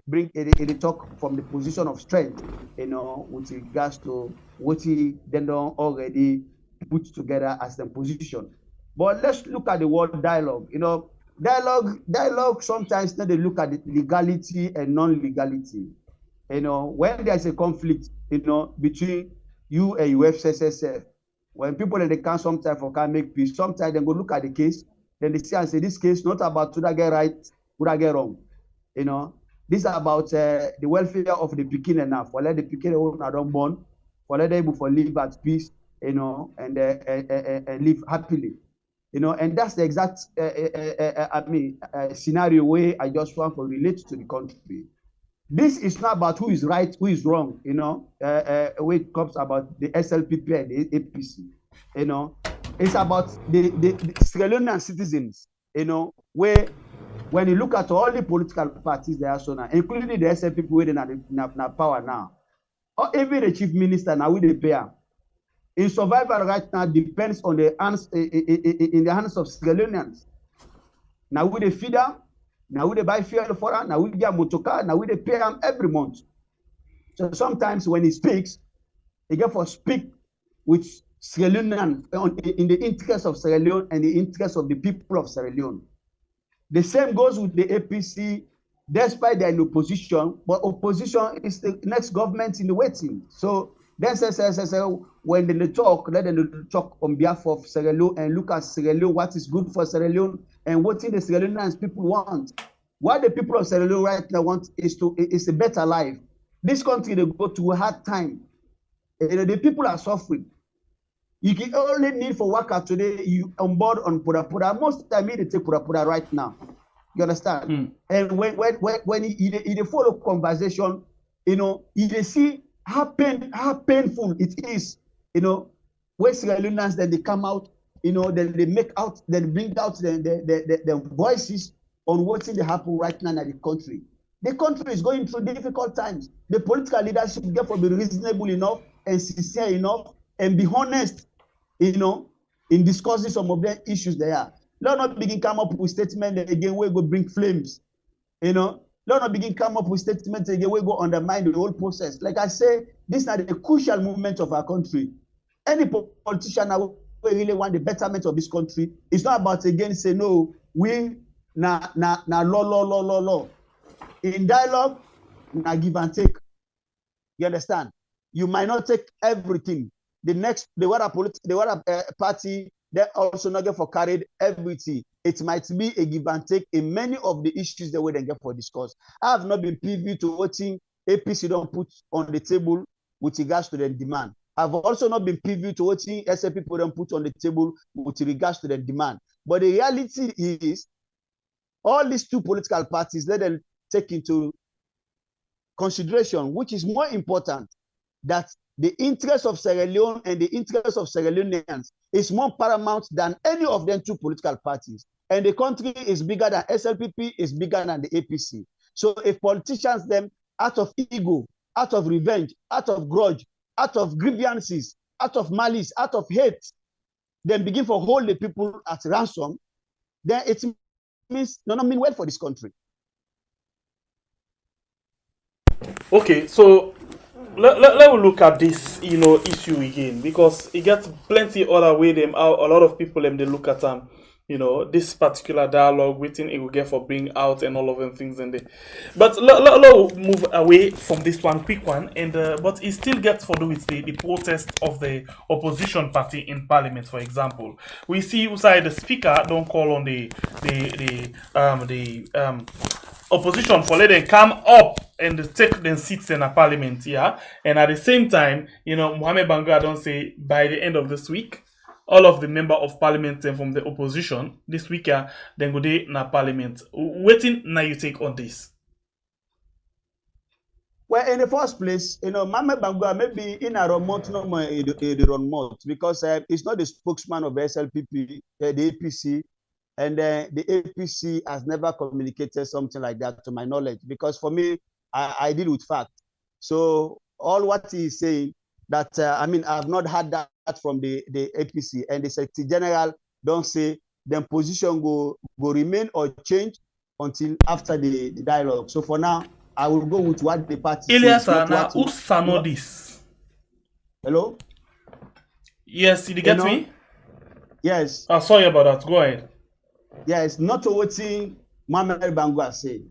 Speaker 3: bring it talk from the position of strength, with regards to what he then already put together as the position. But let's look at the word dialogue. Dialogue sometimes they look at the legality and non-legality. When there's a conflict, between you and UFSSF, when people in the council sometimes can make peace, sometimes they go look at the case, then they see and say this case not about to get right, would I get wrong. This is about the welfare of the Pekin enough. For let the Pekin don't born, for let them able for live at peace, and live happily. And that's the exact scenario where I just want to relate to the country. This is not about who is right, who is wrong, when it comes about the SLPP and the APC. It's about the Sierra Leonean citizens, where when you look at all the political parties there are so now, including the SLPP where they are power now, or even the chief minister now with the pair. In survival right now depends on the hands in the hands of Sierra Leoneans. Now we they feed them, now we they buy fuel for them, now we get motocar, now we they pay them every month. So sometimes when he speaks, he get for speak with Sierra Leonean in the interest of Sierra Leone and the interest of the people of Sierra Leone. The same goes with the APC, despite they're in opposition, but opposition is the next government in the waiting. So then when they talk, let them talk on behalf of Sierra Leone and look at Sierra Leone, what is good for Sierra Leone and what the Sierra Leoneans people want. What the people of Sierra Leone right now want is a better life. This country they go to a hard time. The people are suffering. You can only need for worker today, you on board on Pura. Most of the time, they take Pura right now. You understand? And when you follow conversation, you see how painful it is, when Sierra Leoneans then they come out then they make out, then bring out the voices on what's in the happen right now in the country. The country is going through difficult times. The political leadership therefore be reasonable enough and sincere enough and be honest, in discussing some of the issues there. Let not begin come up with statements again where go bring flames. Let not begin come up with statements again where go undermine the whole process. Like I say, these are the crucial movements of our country. Any politician now really want the betterment of this country, it's not about again say no, we na law. In dialogue, na give and take. You understand? You might not take everything. The party, they also not get for carried everything. It might be a give and take in many of the issues that we then get for discuss. I have not been privy to what APC don't put on the table with regards to the demand. I've also not been privy to what SL people don't put on the table with regards to the demand. But the reality is, all these two political parties, let them take into consideration, which is more important, that the interest of Sierra Leone and the interest of Sierra Leoneans is more paramount than any of them two political parties. And the country is bigger than SLPP, is bigger than the APC. So if politicians them, out of ego, out of revenge, out of grudge, out of grievances, out of malice, out of hate, then begin to hold the people at ransom, then it means not mean well for this country.
Speaker 2: Okay, so let me look at this, issue again, because it gets plenty other way them out. A lot of people them they look at this particular dialogue, waiting it will get for bring out and all of them things and they. But let move away from this one quick one, and but it still gets for do with the protest of the opposition party in parliament. For example, we see inside the speaker don't call on the opposition for let them come up and take them seats in a parliament, yeah. And at the same time, Mohamed Banga don't say by the end of this week, all of the member of parliament from the opposition this week, then go there na parliament. Waiting now you take on this.
Speaker 3: Well, in the first place, Mohamed Banga maybe in a remote no more remote because he's not the spokesman of the SLPP, the APC. And the APC has never communicated something like that to my knowledge, because for me, I deal with facts. So all what he is saying, that I have not heard that from the APC, and the Secretary General don't say their position go remain or change until after the dialogue. So for now, I will go with what the party
Speaker 2: Elias,
Speaker 3: says.
Speaker 2: now who know this?
Speaker 3: Hello?
Speaker 2: Yes, did you get me?
Speaker 3: Yes.
Speaker 2: Sorry about that. Go ahead.
Speaker 3: Yes, not what Mohamed Banga said.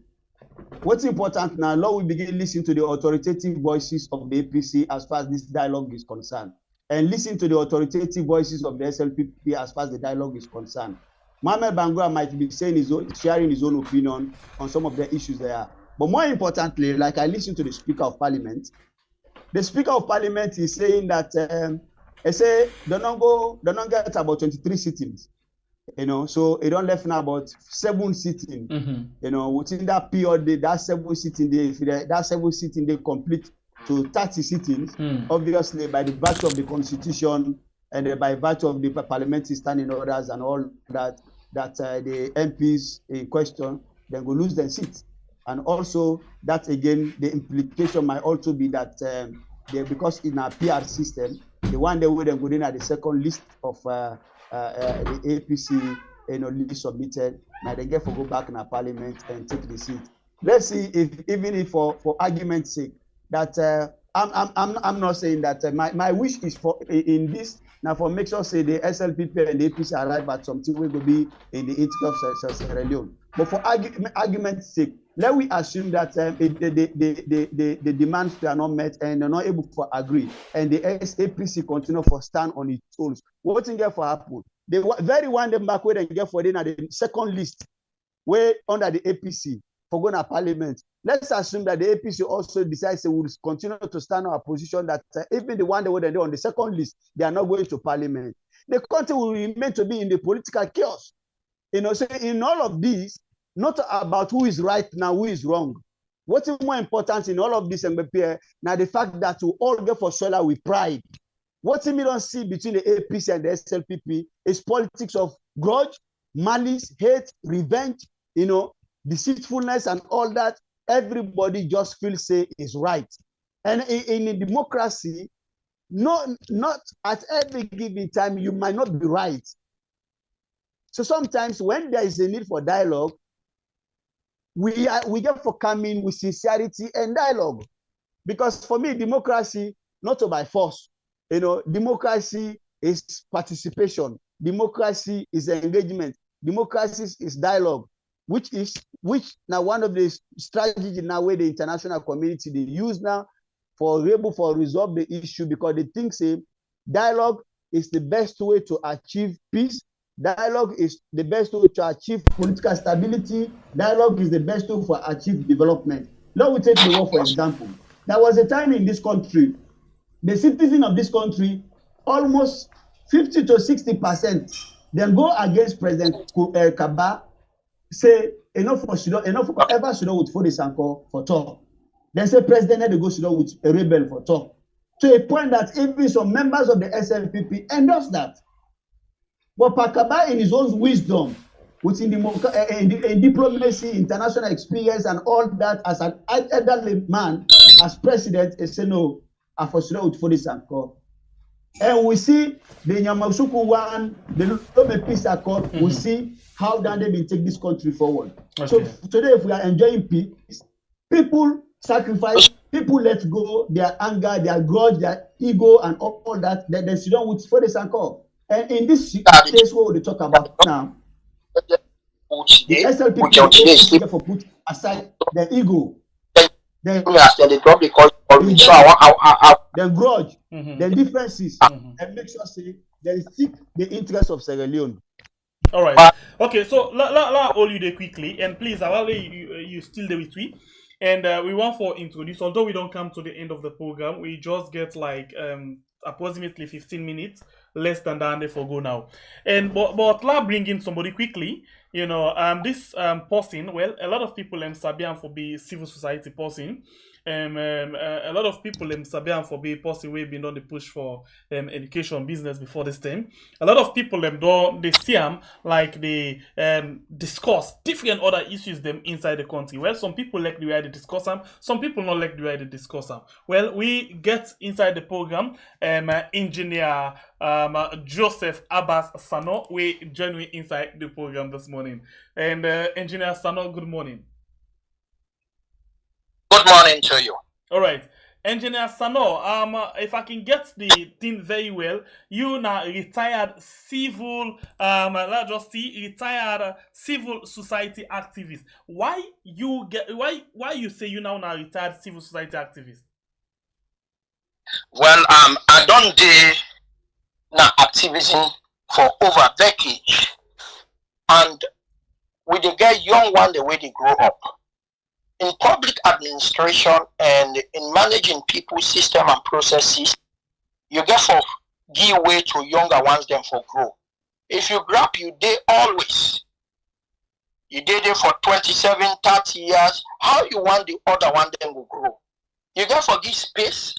Speaker 3: What's important now, now we begin listening to the authoritative voices of the APC as far as this dialogue is concerned, and listen to the authoritative voices of the SLPP as far as the dialogue is concerned. Mohamed Banga might be saying sharing his own opinion on some of the issues there. But more importantly, like I listened to the Speaker of Parliament, the Speaker of Parliament is saying that they say they don't get about 23 sittings. So it don't left now about 7 sitting. Within that period, that 7 sitting they complete to 30 sittings. Obviously, by the virtue of the constitution and by virtue of the parliamentary standing orders and all that, the MPs in question then go lose their seats. And also that again, the implication might also be that because in our PR system, the one they would then go in at the second list of the APC list submitted, now they get to go back in our parliament and take the seat. Let's see if for argument's sake that I'm not saying that my wish is for in this now for make sure say the SLPP and the APC arrive at something will be in the interest of Sierra Leone. But for argument's sake, let we assume that the demands are not met and they're not able to agree, and the APC continue for stand on its own. What thing get for happen? They very one them back where they get for them at the second list, where under the APC for going to parliament. Let's assume that the APC also decides they will continue to stand on a position that even the one they were on the second list, they are not going to parliament. The country will remain to be in the political chaos. So in all of this, not about who is right now, who is wrong. What is more important in all of this, MBP, now the fact that we all get for solar with pride. What we don't see between the APC and the SLPP is politics of grudge, malice, hate, revenge, deceitfulness and all that. Everybody just feels say is right. And in a democracy, not at every given time, you might not be right. So sometimes when there is a need for dialogue, we get for coming with sincerity and dialogue. Because for me, democracy, not by force. Democracy is participation. Democracy is engagement. Democracy is dialogue, which now one of the strategies now where the international community they use now for resolve the issue, because they think say dialogue is the best way to achieve peace. Dialogue is the best way to achieve political stability. Dialogue is the best way for achieve development. Now we take the war for example. There was a time in this country, the citizens of this country, almost 50 to 60%, then go against President Kaba, say enough for ever Sudan with Fode Sanko for talk. Then say President had to go Sudan with a rebel for talk. To a point that even some members of the SLPP endorse that. But Pakaba, in his own wisdom, within in diplomacy, international experience, and all that, as an elderly man, as president, he said, no, I for Sudan with Fode Sanko. And we see the Nyamasuku one, the Lome Peace Accord, we see how then they will take this country forward. Okay. So today, if we are enjoying peace, people sacrifice, people let go their anger, their grudge, their ego, and all that, then sit down with Fode Sanko. And in this case, what we talk about now, the SLPP for put aside their ego, then grudge, the differences, and make sure say they seek the interest of Sierra Leone.
Speaker 2: All right. Okay. So let all you there quickly, and please, I'll let you still there with me. And we want to introduce, although we don't come to the end of the program, we just get like approximately 15 minutes, less than that for go now. And but let's bring in somebody quickly. This person, well, a lot of people sabian for be civil society person. A lot of people sabian for be person we've been on the push for education business before this time. A lot of people they see them like they discuss different other issues them inside the country. Well, some people like the way they discuss them, some people not like the way they discuss them. Well, we get inside the program engineer Joseph Abbas Sano. We join me inside the program this morning. And engineer Sano, good morning.
Speaker 4: Good morning to you.
Speaker 2: All right. Engineer Sano, if I can get the thing very well, you now retired civil, let's just see, retired civil society activist. Why you say you now retired civil society activist?
Speaker 4: Well, I done the activism for over a decade, and we the get young one the way they grow up. In public administration and in managing people's system and processes, you get for give way to younger ones them for grow. If you grab you day always, you did it for 27, 30 years, how you want the other one then will grow? You get for give space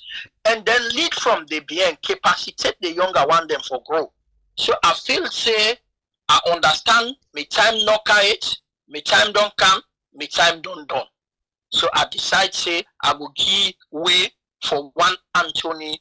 Speaker 4: and then lead from the behind, capacitate the younger one them for grow. So I feel say I understand me time no it, me time don't come, me time don't done. So I decide say I will give way for one Anthony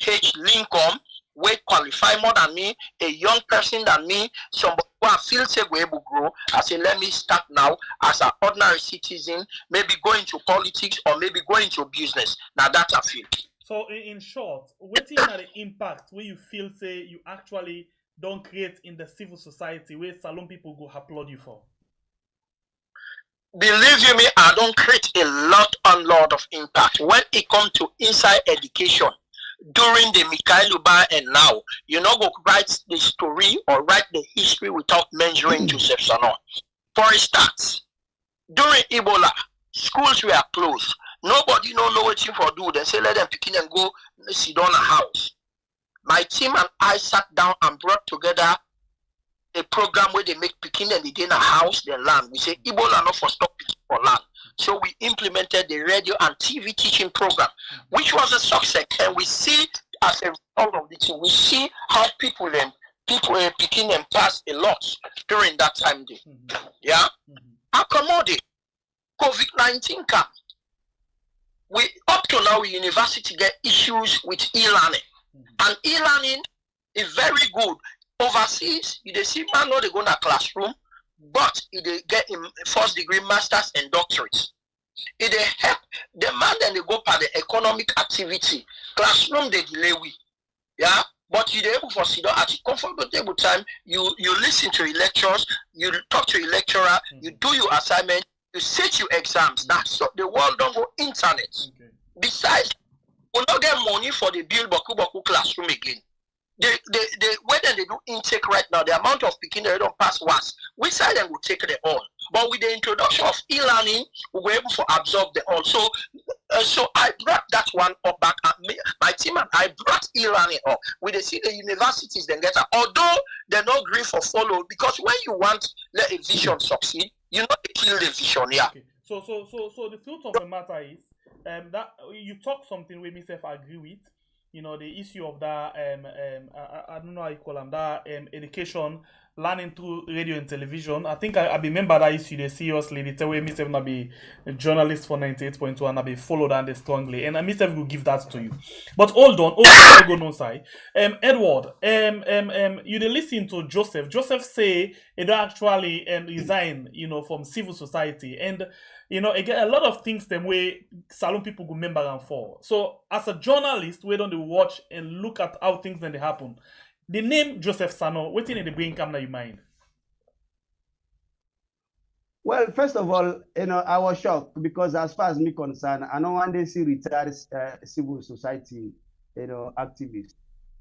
Speaker 4: H. Lincoln, way qualify more than me, a young person than me, somebody who I feel say we able to grow. I say let me start now as an ordinary citizen, maybe go into politics or maybe go into business. Now that I feel.
Speaker 2: So in short, what is the impact where you feel say you actually don't create in the civil society where Salon people go applaud you for?
Speaker 4: Believe you me, I don't create a lot of impact when it comes to inside education. During the Mikhail Uba and now, you know, go write the story or write the history without mentioning Joseph Sano. For instance, during Ebola, schools were closed. Nobody know what you for do. They say let them pick in and go sit down a house. My team and I sat down and brought together a program where they make picking and they in a house, their land. We say Ebola not for stop picking for land. So we implemented the radio and TV teaching program, which was a success. And we see as a result of accountability. We see how people picking them pass a lot during that time day. Yeah, accommodate COVID-19 come. We up to now university get issues with e-learning, and e-learning is very good. Overseas, you see man no they go in a classroom, but they get in first degree masters and doctorates. It they help the man then they go for the economic activity. Classroom they delay we. Yeah. But you able for sit down at a comfortable time, you listen to your lectures, you talk to your lecturer, you do your assignment, you set your exams. That's so the world don't go internet. Okay. Besides, we don't get money for the build Boku classroom again. Whether they do intake right now, the amount of picking they don't pass once, we side them will take them all. But with the introduction of e-learning, we were able to absorb them all. So I brought that one up back. My team and I brought e-learning up. We see the universities then get, although they're not great for follow, because when you want let a vision succeed, you know they kill the vision. Yeah.
Speaker 2: Okay. So the truth of the matter is that you talk something with myself I agree with. You know, the issue of that I don't know how you call them, that education, learning through radio and television. I think I remember that issue they seriously. They tell me myself to be a journalist for 98.1 and I be followed and strongly. And I myself will give that to you. But hold on, go no side. Edward, you dey listen to Joseph. Joseph say he don't actually resign, you know, from civil society. And you know, again, a lot of things them way salon people go remember and for. So as a journalist, we don't watch and look at how things then they happen. The name Joseph Sano, what in the brain come to your mind?
Speaker 3: Well, first of all, you know, I was shocked because as far as me concerned, I know one day see retired civil society, you know, activists,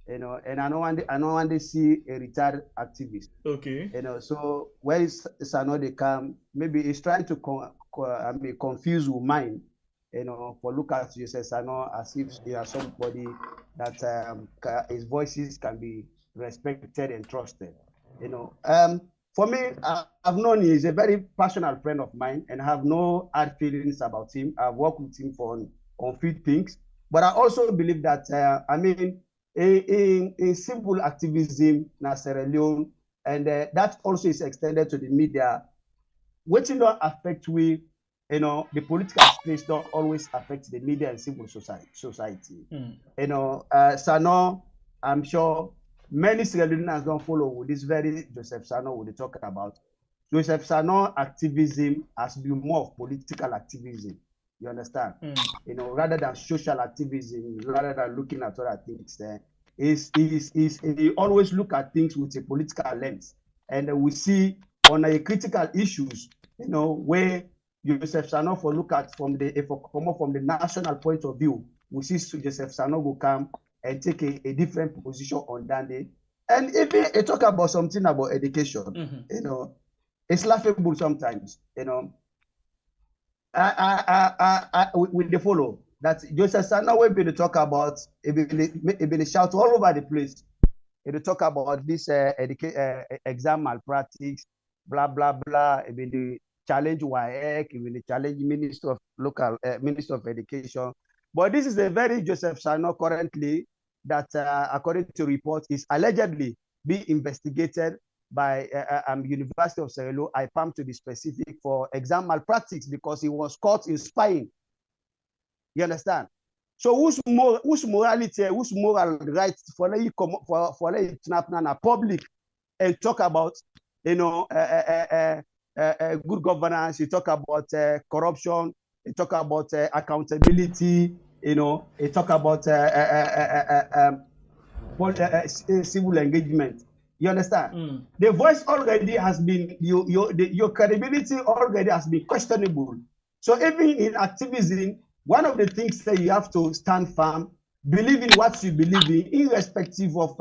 Speaker 3: you know, and I know one day see a retired activist.
Speaker 2: Okay.
Speaker 3: You know, so where is Sano they come? Maybe he's trying to confuse your mind, you know, for look at Joseph Sano as if he is somebody that his voices can be respected and trusted. You know, for me, I've known him. He's a very passionate friend of mine, and I have no hard feelings about him. I've worked with him on few things, but I also believe that in civil activism, na Sierra Leone, and that also is extended to the media. Which don't affect we, you know, the political space don't always affect the media and civil society. You know, Sano, I'm sure many Sierra Leoneans don't follow with this very Joseph Sano we talk about. Joseph Sano activism has been more of political activism. You understand? You know, rather than social activism, rather than looking at other things, he always look at things with a political lens, and we see on a critical issues, you know, where Joseph Sano for look at from the national point of view, we see Joseph Sano will come and take a different position on that day. And if they talk about something about education, you know, it's laughable sometimes, you know. With the follow that Joseph Sano will be to talk about, it be shout all over the place. It will talk about this exam malpractice, blah blah blah. It will the challenge WAEC, it will the challenge Minister of Education. But this is a very Joseph Sano currently that, according to reports, is allegedly being investigated by University of Sierra Leone, IPAM to be specific, for exam malpractice because he was caught in spying. You understand? So whose morality, whose moral rights for let snap na public and talk about, you know, good governance, you talk about corruption, you talk about accountability, you know, you talk about civil engagement. You understand? The voice already has been, your credibility already has been questionable. So even in activism, one of the things that you have to stand firm, believe in what you believe in, irrespective of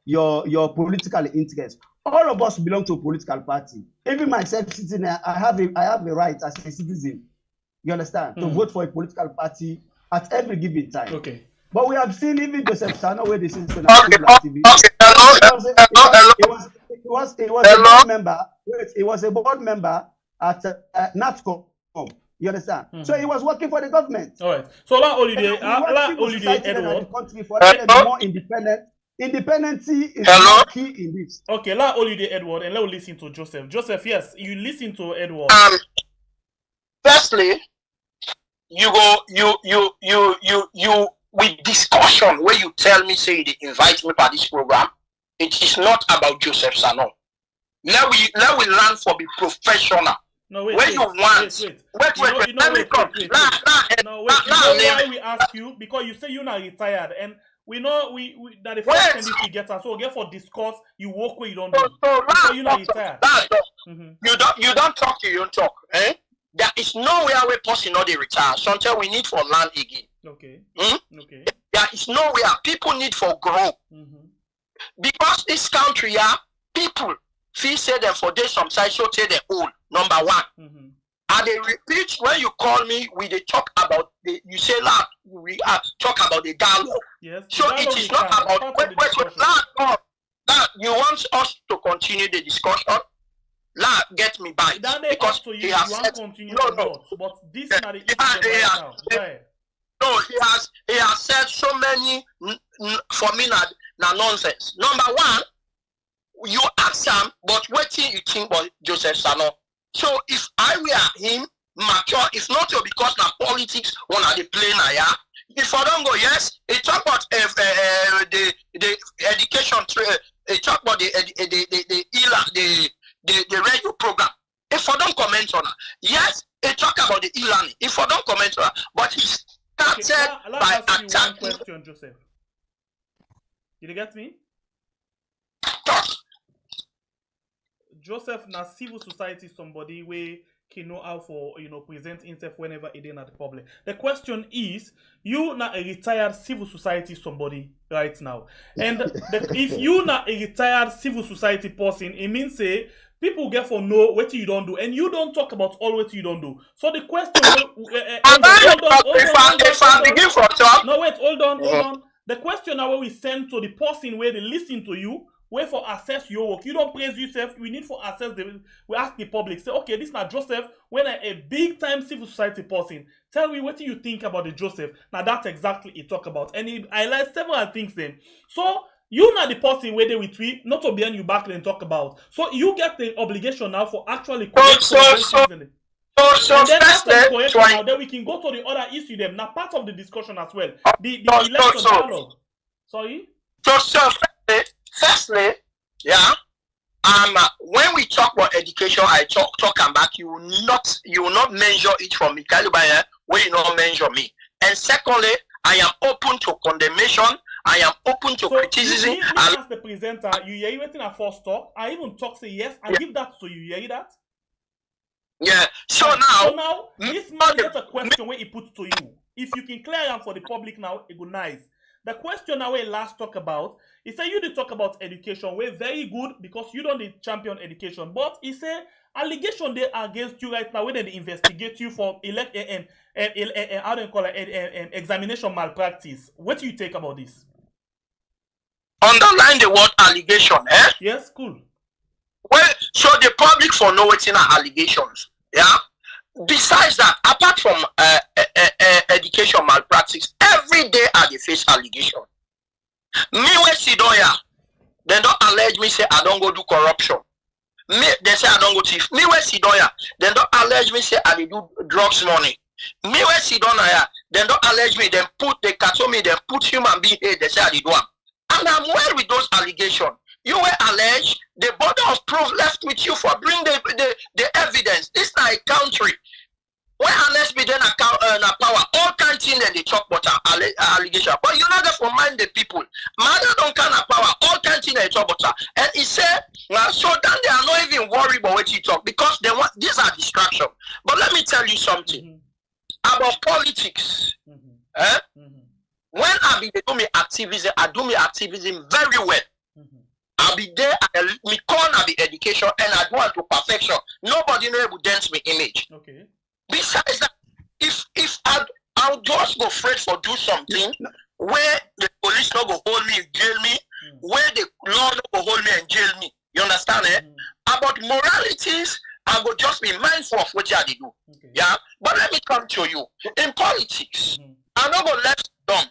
Speaker 3: your political interest. All of us belong to a political party. Even myself sitting there, I have a right as a citizen, you understand, to vote for a political party at every given time.
Speaker 2: Okay.
Speaker 3: But we have seen even Joseph Sano where this is an He was a board member at NATCOM. You understand? So he was working for the government.
Speaker 2: All right. So that holiday, Edward.
Speaker 3: The country for them to be more independent Independency is
Speaker 4: Hello?
Speaker 3: not key in this.
Speaker 2: Okay, let all you the Edward and let's listen to Joseph. Joseph, yes, you listen to Edward.
Speaker 4: Firstly, you with discussion where you tell me say they invite me for this program. It is not about Joseph Sano. Let we learn for be professional.
Speaker 2: No, wait,
Speaker 4: where
Speaker 2: wait,
Speaker 4: you want.
Speaker 2: wait.
Speaker 4: Wait. Let me come.
Speaker 2: No, wait. You know why we ask you? Because you say you're not retired, and we know we that the first thing we get us. So get for discuss. You work where you don't do. So you're not retired.
Speaker 4: You don't talk. You don't talk. Eh? There is nowhere where person not they retire. Sometimes we need for land again.
Speaker 2: Okay. Okay.
Speaker 4: There is nowhere people need for grow. Because this country, people feel say them for days some side so say they old. Number one. And they repeat when you call me, we they talk about the you say that we talk about the dialogue.
Speaker 2: Yes.
Speaker 4: So it is not about wait, you want us to continue the discussion. Get me by because he has said no.
Speaker 2: But this is not the issue.
Speaker 4: No, he has said so many for me na nonsense. Number one, you ask him, but what do you think about Joseph Sano? So if I were him, mature, if not because na politics wanna they play na ya. If I don't go, yes, he talk about the education he talk about the radio program. If I don't comment on it, yes, he talk about the e-learning. If I don't comment on it, but he started by attacking.
Speaker 2: One question, Joseph. Did you get me? Joseph, na civil society somebody we can know how for present himself whenever he did at the public. The question is, you na a retired civil society somebody right now, and if you na a retired civil society person, it means say people get for know what you don't do, and you don't talk about all what you don't do. So the question, hold on. The question now where we send to the person where they listen to you. Where for assess your work. You don't praise yourself. We need for assess we ask the public. Say, okay, this is not Joseph. When a big time civil society person, tell me what do you think about the Joseph. Now that's exactly he talk about. And he highlights several things then. So you not the person where they will tweet, not to behind you back and talk about. So you get the obligation now for actually correct then we can go to the other issue them. Now part of the discussion as well. The election dialogue. Sorry?
Speaker 4: Firstly, when we talk about education, I talk and back. You will not measure it from me. Where you not measure me. And secondly, I am open to condemnation. I am open to criticism.
Speaker 2: Me as the presenter, you hear waiting a first talk. I even talk say yes. I give that to you. Hear that?
Speaker 4: Yeah. So now,
Speaker 2: this man gets a question where he puts to you. If you can clear him for the public now, it good nice. The question now we last talk about, he said you did talk about education. We're very good because you don't need champion education. But he said allegation they are against you right now when they investigate you for how do you call it examination malpractice. What do you take about this?
Speaker 4: Underline the word allegation, eh?
Speaker 2: Yes, cool.
Speaker 4: Well, so the public for know what's in allegations, yeah. Besides that, apart from education malpractice, every day I face allegation. Me when Sidoya, they don't allege me say I don't go do corruption. Me they say I don't go thief. Me when Sidoya, they don't allege me say I do drugs money. Me when Sidoya, they don't allege me. They catch me. They put human being here. They say I do one. And I'm well with those allegations. You were alleged, the body of proof left with you for bring the evidence. This is not a country. When unless we then a power, all kind of things that they talk about allegation. But you know that for mind the people. Mother don't kind of power, all kind of things they talk about. And he said, so then they are not even worried about what you talk because they want these are distractions. But let me tell you something about politics. When I be doing activism, I do my activism very well. I'll be there, me corner the education, and I do it to perfection. Nobody know able dance me image.
Speaker 2: Okay.
Speaker 4: Besides that, if I'll just go afraid for do something where the police not go hold me, jail me, where the law not go hold me and jail me. You understand, eh? About moralities, I will just be mindful of what I do. Okay. Yeah. But let me come to you. In politics, I'm not go left dumb.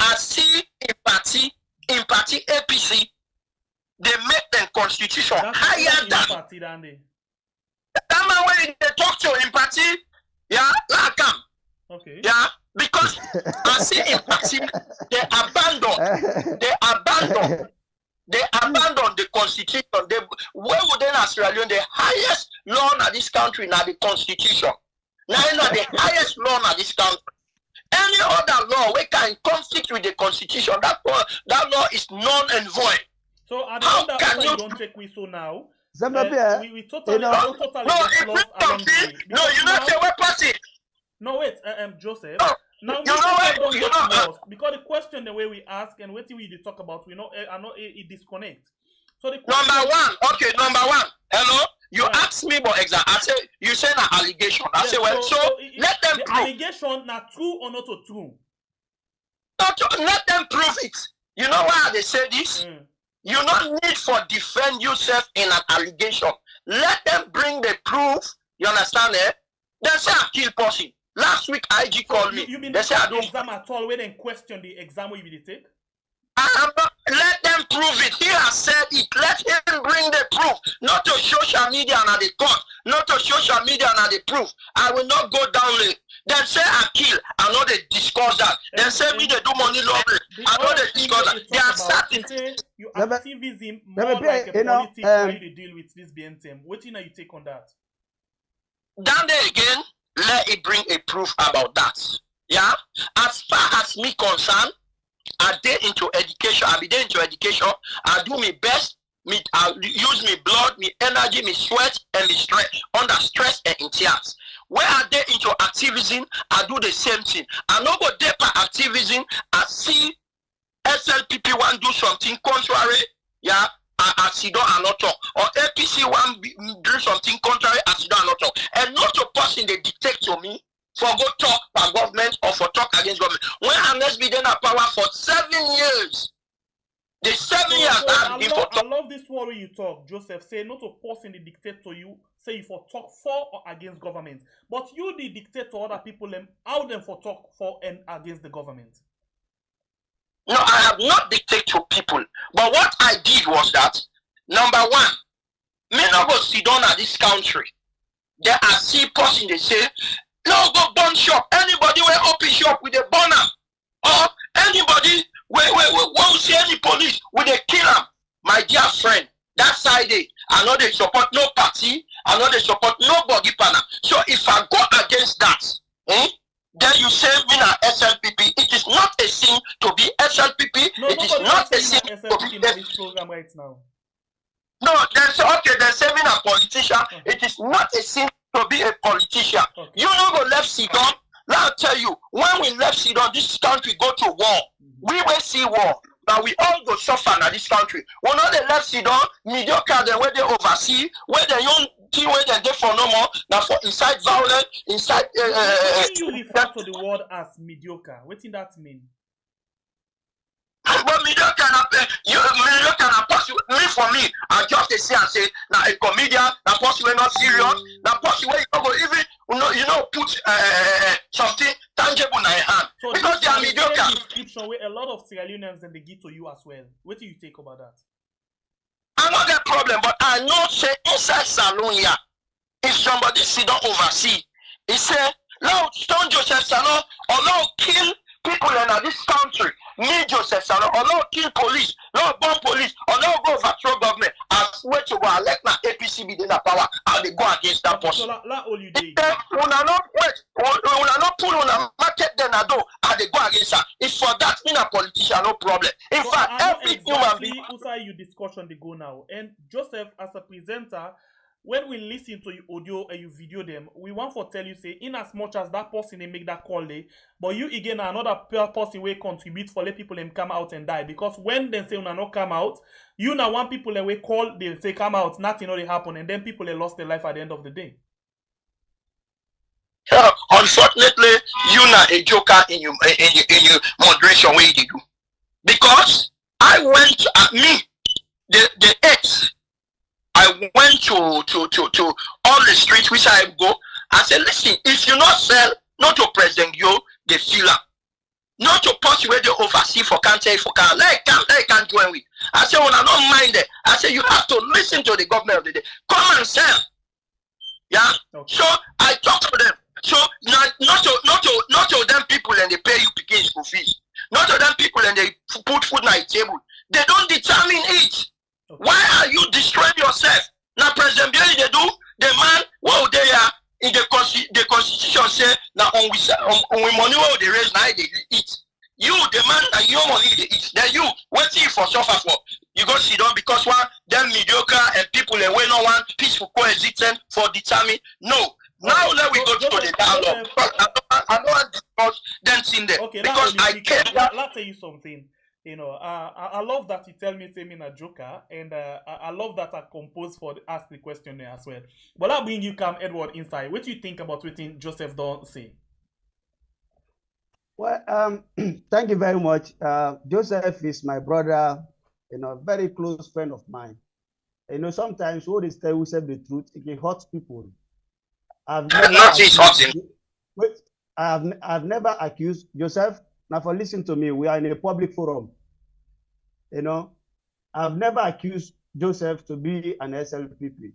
Speaker 4: I see empathy in party APC, they make them constitution higher than
Speaker 2: party than they.
Speaker 4: That man when they talk to in party, yeah, like
Speaker 2: okay.
Speaker 4: Yeah, because I see in party they abandon the constitution. They where would they Sierra Leone the highest law in this country now the constitution. Now the highest law in this country. Any other law we can conflict with the constitution. That law is null and void.
Speaker 2: So at the end that you don't take we so now. We totally
Speaker 4: no, it's not something. No, you not say what party.
Speaker 2: No, wait, Joseph.
Speaker 4: Oh,
Speaker 2: now
Speaker 4: you know what?
Speaker 2: Because the question the way we ask and what we talk about, we know I know it disconnect. So the
Speaker 4: number one. Hello, you ask me about exam. I say you say an allegation. I say well, so let them
Speaker 2: the
Speaker 4: prove.
Speaker 2: Allegation not true or not true.
Speaker 4: Let them prove it. You know why they say this? You don't need for defend yourself in an allegation. Let them bring the proof. You understand it? They say I kill person. Last week IG called me.
Speaker 2: You mean
Speaker 4: they say I don't
Speaker 2: exam at all? Where they question the exam you will take?
Speaker 4: Let them prove it. He has said it. Let him bring the proof. Not to social media and the court. Not to social media and the proof. I will not go down late. Then say I kill. I know they discuss that. Then say me they do money laundering. I know they discuss that. They are starting.
Speaker 2: You activism more like a politics how you deal with this BNTM. What do you take on that?
Speaker 4: Down there again, let it bring a proof about that. Yeah? As far as me concerned, I did into education. I be there into education. I do my best. I use my blood, my energy, my sweat, and my stress under stress and in tears. When I did into activism, I do the same thing. I know go there for activism. I see SLPP want do something contrary. Yeah. I sit down and not talk. Or APC want do something contrary. I sit down and not talk. And not a person they dictate to me for go talk for government or for talk against government. When Anes been in power for 7 years, the 7 years
Speaker 2: I love this word you talk, Joseph. Say not a person they dictate to you. Say you for talk for or against government, but you the dictate to other people them how them for talk for and against the government.
Speaker 4: No, I have not dictated to people. But what I did was that, number one, me not go sit down at this country. There are see person they say, no go burn shop. Anybody will open shop with a burner. Or anybody won't see any police with a killer. My dear friend, that side I know they support no party, I know they support nobody partner. So if I go against that, then you say me na SLPP. It is not a sin to be SLPP.
Speaker 2: No,
Speaker 4: it is not a sin to be
Speaker 2: this program right now.
Speaker 4: No, they say me na politician. It is not a sin to be a politician. Okay. You know go left Sudan. Now I tell you, when we left Sudan, this country go to war. We will see war. Now we all go suffer in this country. When all they left Sudan, mediocre then where they oversee, where they young team where they there for no more, now for inside violence, inside
Speaker 2: you refer to the word as mediocre. What does that mean?
Speaker 4: But mediocre na possible. Me for me, I just say and say now a comedian, na possible not serious, na possible you go even put something tangible in your hand.
Speaker 2: So
Speaker 4: because they are mediocre.
Speaker 2: Description where a lot of Sierra Leoneans and they give to you as well. What do you take about that?
Speaker 4: I know that problem, but I know say inside salon here, if somebody sit down oversee, he say, no, Stone Joseph Salon, or no kill people in this country. Me Joseph Salon, or no kill police, no bomb police, or no go overthrow government. I swear to God, let my APC be in the power, and they go against that person.
Speaker 2: So all you did.
Speaker 4: Una not pull on a market then I do, and they go against her. If for that, me a politician, no problem. In fact, every human being.
Speaker 2: You discussion they go now, and Joseph as a presenter. When we listen to your audio and you video them, we want to tell you, say, in as much as that person they make that call there, but you again another person will contribute for let people them come out and die. Because when they say una not come out, you now want people that will call, they say come out, nothing already happen, and then people they lost their life at the end of the day.
Speaker 4: Unfortunately, you not a joker in your moderation way you do. Because I went at me, the ex. I went to all the streets which I go. I said, listen, if you not sell, not to President Yo, the filler. not to post where they oversee for country for can let can join with. I say, when I don't mind it, I say you have to listen to the government of the day. Come and sell. Yeah. Okay. So I talk to them. So not to them people and they pay you begin school fees. Not to them people and they put food on the table. They don't determine it. Okay. Why are you destroying yourself? Now President Bieli they do the man what they are in the constitution say now on we money what they raise now they eat. You the man and your money they eat. Then you waiting for suffer for. You go sit down because one them mediocre and people and we no one peaceful coexistence for determine. No. Now let we go to the dialogue. I don't want to discuss them in there. Okay, because I care.
Speaker 2: Let's tell you something. You know, I love that you tell me I'm a joker, and I love that I compose for ask the question there as well. But I'll bring you come Edward inside. What do you think about what Joseph don't say?
Speaker 3: Well, thank you very much. Joseph is my brother, you know, very close friend of mine. You know, sometimes what is tell Joseph the truth, it can hurt people. I've never accused Joseph. Now, for listen to me, we are in a public forum. You know, I've never accused Joseph to be an SLPP,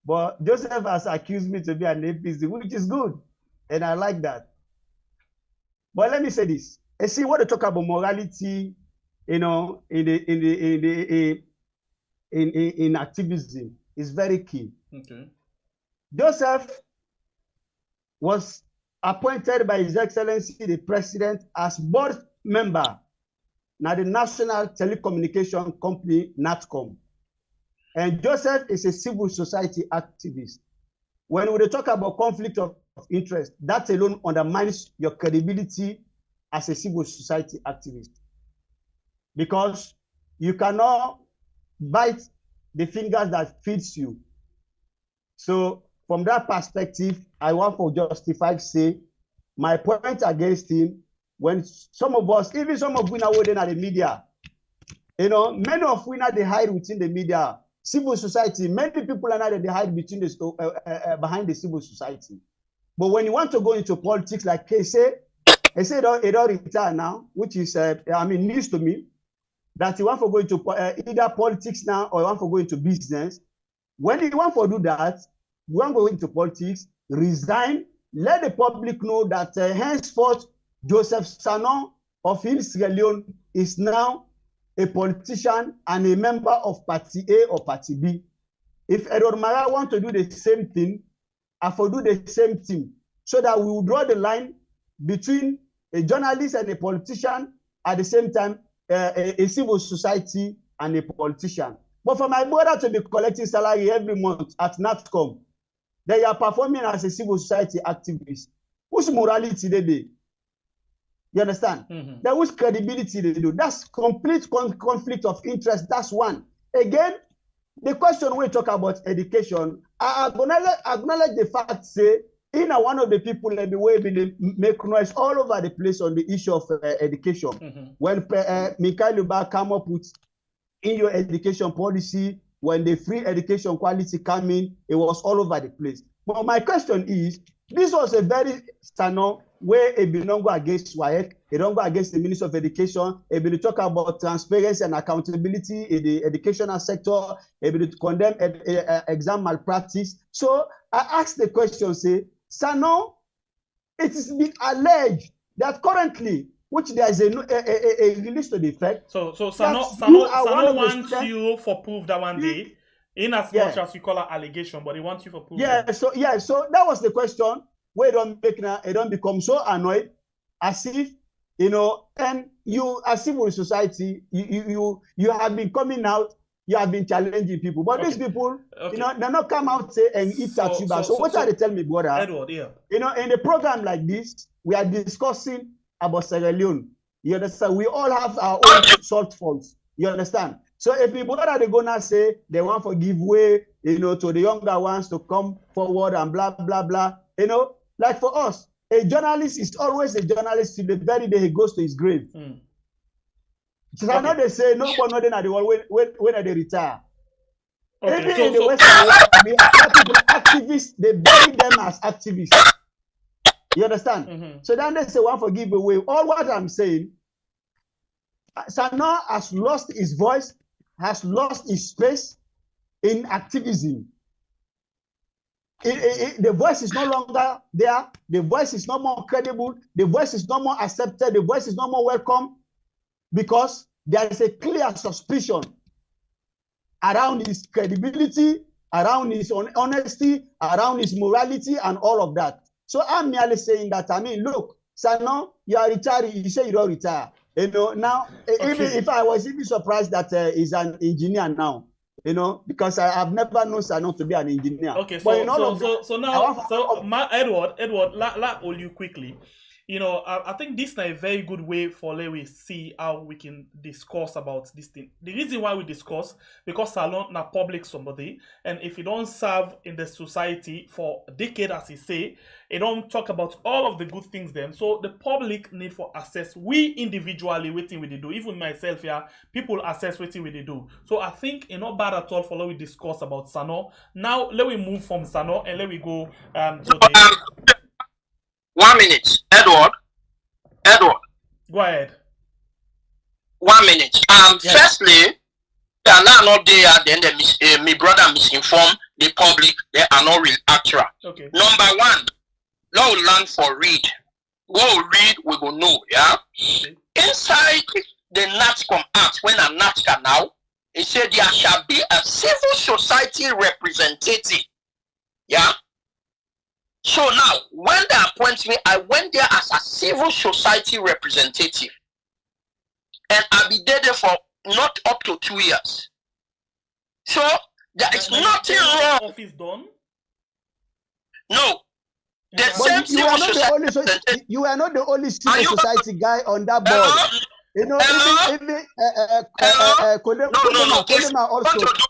Speaker 3: but Joseph has accused me to be an APC, which is good, and I like that. But let me say this: I see what they talk about morality, you know, in activism is very key. Okay. Joseph was appointed by His Excellency the President as board member now the National Telecommunication Company, NATCOM. And Joseph is a civil society activist. When we talk about conflict of interest, that alone undermines your credibility as a civil society activist. Because you cannot bite the fingers that feeds you. So from that perspective, I want to justify, say, my point against him, when some of us, even some of we now within the media, you know, many of we now they hide within the media, civil society, many people are now they hide between the behind the civil society. But when you want to go into politics, like he say it don't retire now, which is news to me, that you want to go into either politics now or you want to go into business. When you want to do that, you want to go into politics, resign, let the public know that henceforth Joseph Sanon of LEONE is now a politician and a member of Party A or Party B. If Edward Mara want to do the same thing, I will do the same thing, so that we will draw the line between a journalist and a politician, at the same time, a civil society and a politician. But for my brother to be collecting salary every month at NATCOM, they are performing as a civil society activist. Whose morality they do? You understand? Mm-hmm. That whose credibility they do? That's complete conflict of interest. That's one. Again, the question we talk about education, I acknowledge the fact, say, in one of the people that the way they make noise all over the place on the issue of education. Mm-hmm. When Mikhail Luba come up with in your education policy, when the free education quality came in, it was all over the place. But my question is, this was a very standard where it don't go against WAEC, it don't go against the Minister of Education, it will talk about transparency and accountability in the educational sector, it will condemn exam malpractice. So I asked the question, say, Sanon, it is being alleged that currently, which there is a release to the effect.
Speaker 2: So Sanon wants you for proof that one day, in as much as you call it allegation, but he wants you for proof.
Speaker 3: So that was the question. Where don't make now, it don't become so annoyed as if, you know, and you as civil society, you have been coming out, you have been challenging people. But these people, you know, they not come out say and eat at you back. So what are they tell me, brother?
Speaker 2: Edward, yeah.
Speaker 3: You know, in a program like this, we are discussing about Sierra Leone. You understand? We all have our own salt faults. You understand? So if people are they gonna say they want to give way, you know, to the younger ones to come forward and blah blah blah, you know. Like for us, a journalist is always a journalist till the very day he goes to his grave. Mm. So I know they say no one knows at the world when they retire. Okay, even in the Western world, we have people activists, they bury them as activists. You understand? So then they say one for giveaway. All what I'm saying, Sano has lost his voice, has lost his space in activism. The voice is no longer there. The voice is no more credible. The voice is no more accepted. The voice is no more welcome because there is a clear suspicion around his credibility, around his honesty, around his morality, and all of that. So I'm merely saying that, I mean, look, Sano, you are retired. You say you don't retire. You know, now, even if I was even surprised that he's an engineer now, you know, because I have never known Sano to be an engineer.
Speaker 2: Okay,
Speaker 3: so
Speaker 2: Edward, la all you quickly. You know, I think this is a very good way for we see how we can discuss about this thing. The reason why we discuss, because Salon na public somebody, and if you don't serve in the society for a decade, as he say, you don't talk about all of the good things then. So the public need for access. We individually waiting with they do. Even myself here, people access waiting with they do. So I think it's not bad at all for let we discuss about Sano. Now let we move from Sano and let we go to the
Speaker 4: 1 minute, Edward.
Speaker 2: Go ahead.
Speaker 4: 1 minute. Firstly, they are not there. Then my brother misinformed the public. They are not real actual.
Speaker 2: Okay.
Speaker 4: Number one, now we learn for read. Go read, we go know. Yeah.
Speaker 2: Okay.
Speaker 4: Inside the NATCOM Act, when a NATCA now, it said there shall be a civil society representative. Yeah. So now, when they appoint me, I went there as a civil society representative. And I'll be there for not up to 2 years. So, there is nothing wrong.
Speaker 2: Office done?
Speaker 4: No. The same civil society.
Speaker 3: You are not the only civil society guy on that board. You know, even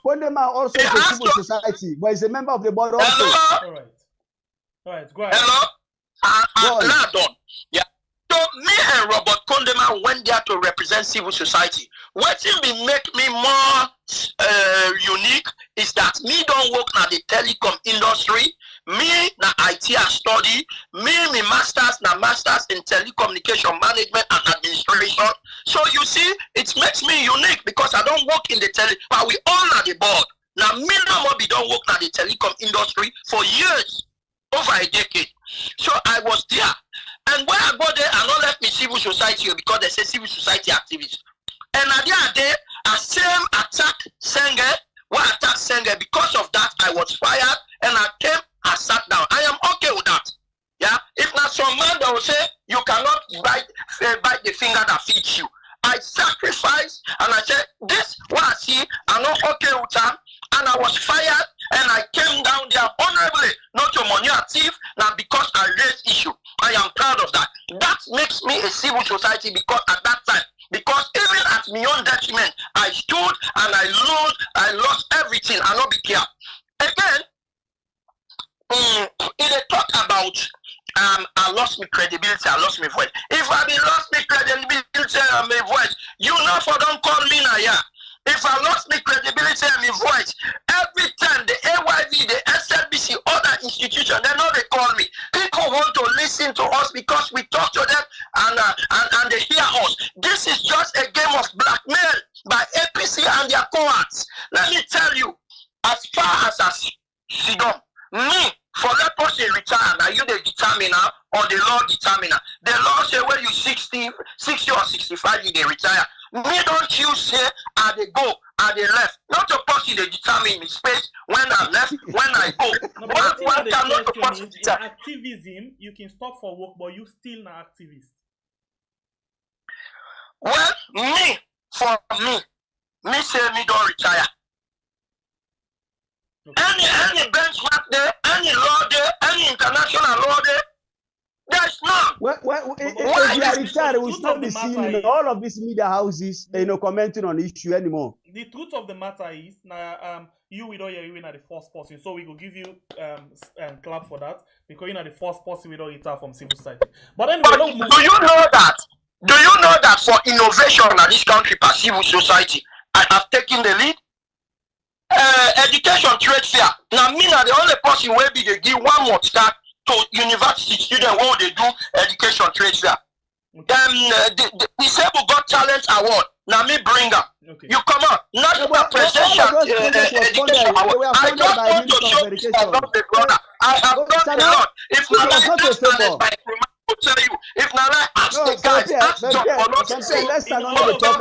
Speaker 3: Kondema also is a civil society, but he's a member of the board also.
Speaker 2: All right. All right, go ahead.
Speaker 4: Hello? I'm done. Yeah. So me and Robert Kondema went there to represent civil society. What will make me more unique is that me don't work in the telecom industry. Me na IT study. Me masters in telecommunication management and administration. So you see, it makes me unique because I don't work in the but we all are the board. Now me nobody don't work in the telecom industry for years. Over a decade. So I was there. And when I go there, I don't left me civil society because they say civil society activists. And at the other day, I same attack Senge. Why attack Senge? Because of that, I was fired and I came and sat down. I am okay with that. Yeah. If not some man that will say you cannot bite the finger that feeds you. I sacrificed and I said, this what I see, I'm not okay with that. And I was fired and I came down there honorably, not your money a thief, now because I raised issue. I am proud of that. That makes me a civil society because at that time, because even at my own detriment, I stood and I lost everything. I not be care. Again, if they talk about I lost my credibility, I lost my voice. If I be lost my credibility and my voice, you know for don't call me now, yeah. If I lost my credibility and my voice, every time the AYV, the SLBC, other institutions, they know they call me. People want to listen to us because we talk to them and they hear us. This is just a game of blackmail by APC and their cohorts. Let me tell you, as far as I see them, me, for that person retire, now you the determiner or the law determiner. The law say when you 60 or 65, you they retire. Me don't you say I they go, I they left. Not a person they determine in space when I left, when I go.
Speaker 2: One cannot the person in activism, you can stop for work, but you still not activist.
Speaker 4: Well, me say me don't retire. Okay. Any benchmark there, any law there, any international law there, there's none.
Speaker 3: If you are retired, we will not be seeing all of these media houses, commenting on the issue anymore.
Speaker 2: The truth of the matter is, you will not hear you in the first person, so we will give you clap for that because you are the first person we don't retire from civil society. But anyway,
Speaker 4: do you know that? Do you know that for innovation in this country, per civil society, I have taken the lead? Education trade fair. Now me na the only person where be they give one more start to university students when they do education trade fair. The Disabled Got Talent Award. Now me bring up.
Speaker 3: Okay.
Speaker 4: You come on. National Presidential Education Award. I just want to show you I love the brother. I have done a lot. If not like just stand by to tell you, if not like ask the guys, ask John Bonosi say,
Speaker 3: let's stand on the talk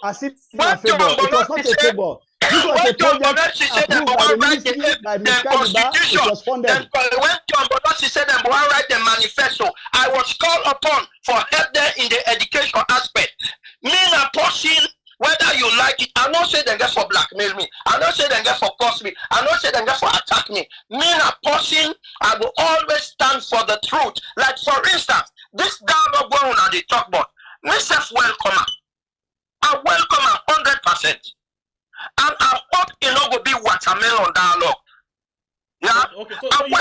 Speaker 3: as if it's a favor. It was not a favor. This was a project approved by the ministry, by the Constitution. It was funded.
Speaker 4: When John Bonosi said them want write the manifesto, I was called upon for help there in the education aspect. Me na portion, whether you like it, I don't say they get for blackmail me. I don't say they get for cost me. I don't say they get for attack me. Me na portion, I will always stand for the truth. Like for instance, this dialogue going on the talk about, myself welcome. I welcome 100%. And I hope it not go be watermelon dialogue. Yeah.
Speaker 2: Okay, so you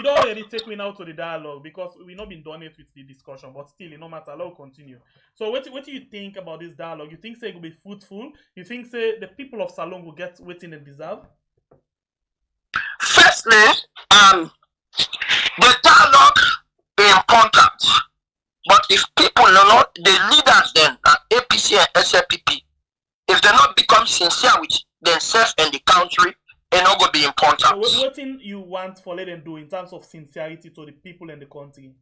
Speaker 2: don't already take me now to the dialogue because we not been done it with the discussion, but still, no matter, I'll continue. So what do you think about this dialogue? You think say it will be fruitful? You think say the people of Salone will get what they deserve?
Speaker 4: Firstly, the dialogue is important, but if people know the leaders then APC and SLPP, if they not become sincere with themselves and the country, it's not going to be important.
Speaker 2: So what thing you want for let them do in terms of sincerity to the people and the country?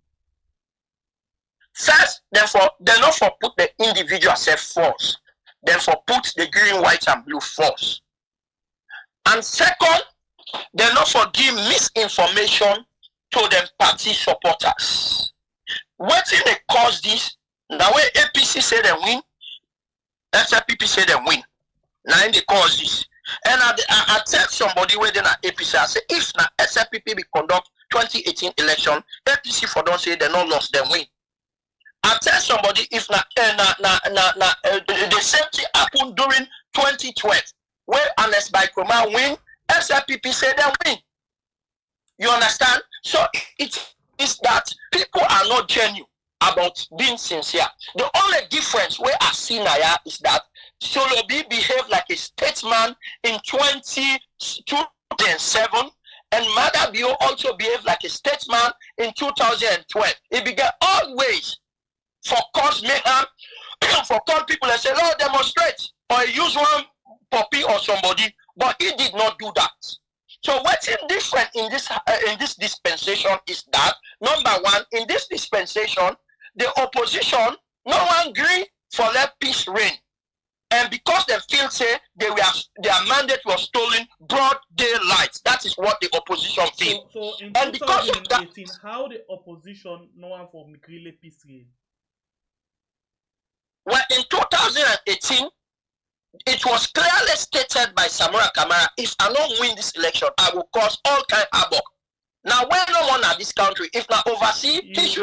Speaker 4: First, therefore, they not for put the individual self first. Therefore, put the green, white, and blue first. And second, they not for give misinformation to them party supporters. What thing they cause this? Now when APC say they win, SLPP say they win. Now they cause this. And I tell somebody within an APC, I say, if na SLPP be conduct 2018 election, APC for don't say they not lost, them win. I tell somebody if the same thing happened during 2012, where Ernest Baikroma win, SLPP say they win. You understand? So it is that people are not genuine about being sincere. The only difference where I see Naya is that Solobi behaved like a statesman in 2007, and Madabio also behaved like a statesman in 2012. It began always for cause mayhem, for call people and say, "Oh, demonstrate," or use one puppy or somebody, but he did not do that. So what's different in this dispensation is that number one, in this dispensation, the opposition no one agree for let peace reign. And because they feel say their mandate was stolen broad daylight. That is what the opposition feel.
Speaker 2: So in
Speaker 4: and
Speaker 2: 2018, how the opposition no one for really peace reign?
Speaker 4: Well, in 2018, it was clearly stated by Samura Kamara, if I don't win this election, I will cause all kind of havoc. Now, when no one at this country, if not oversee, it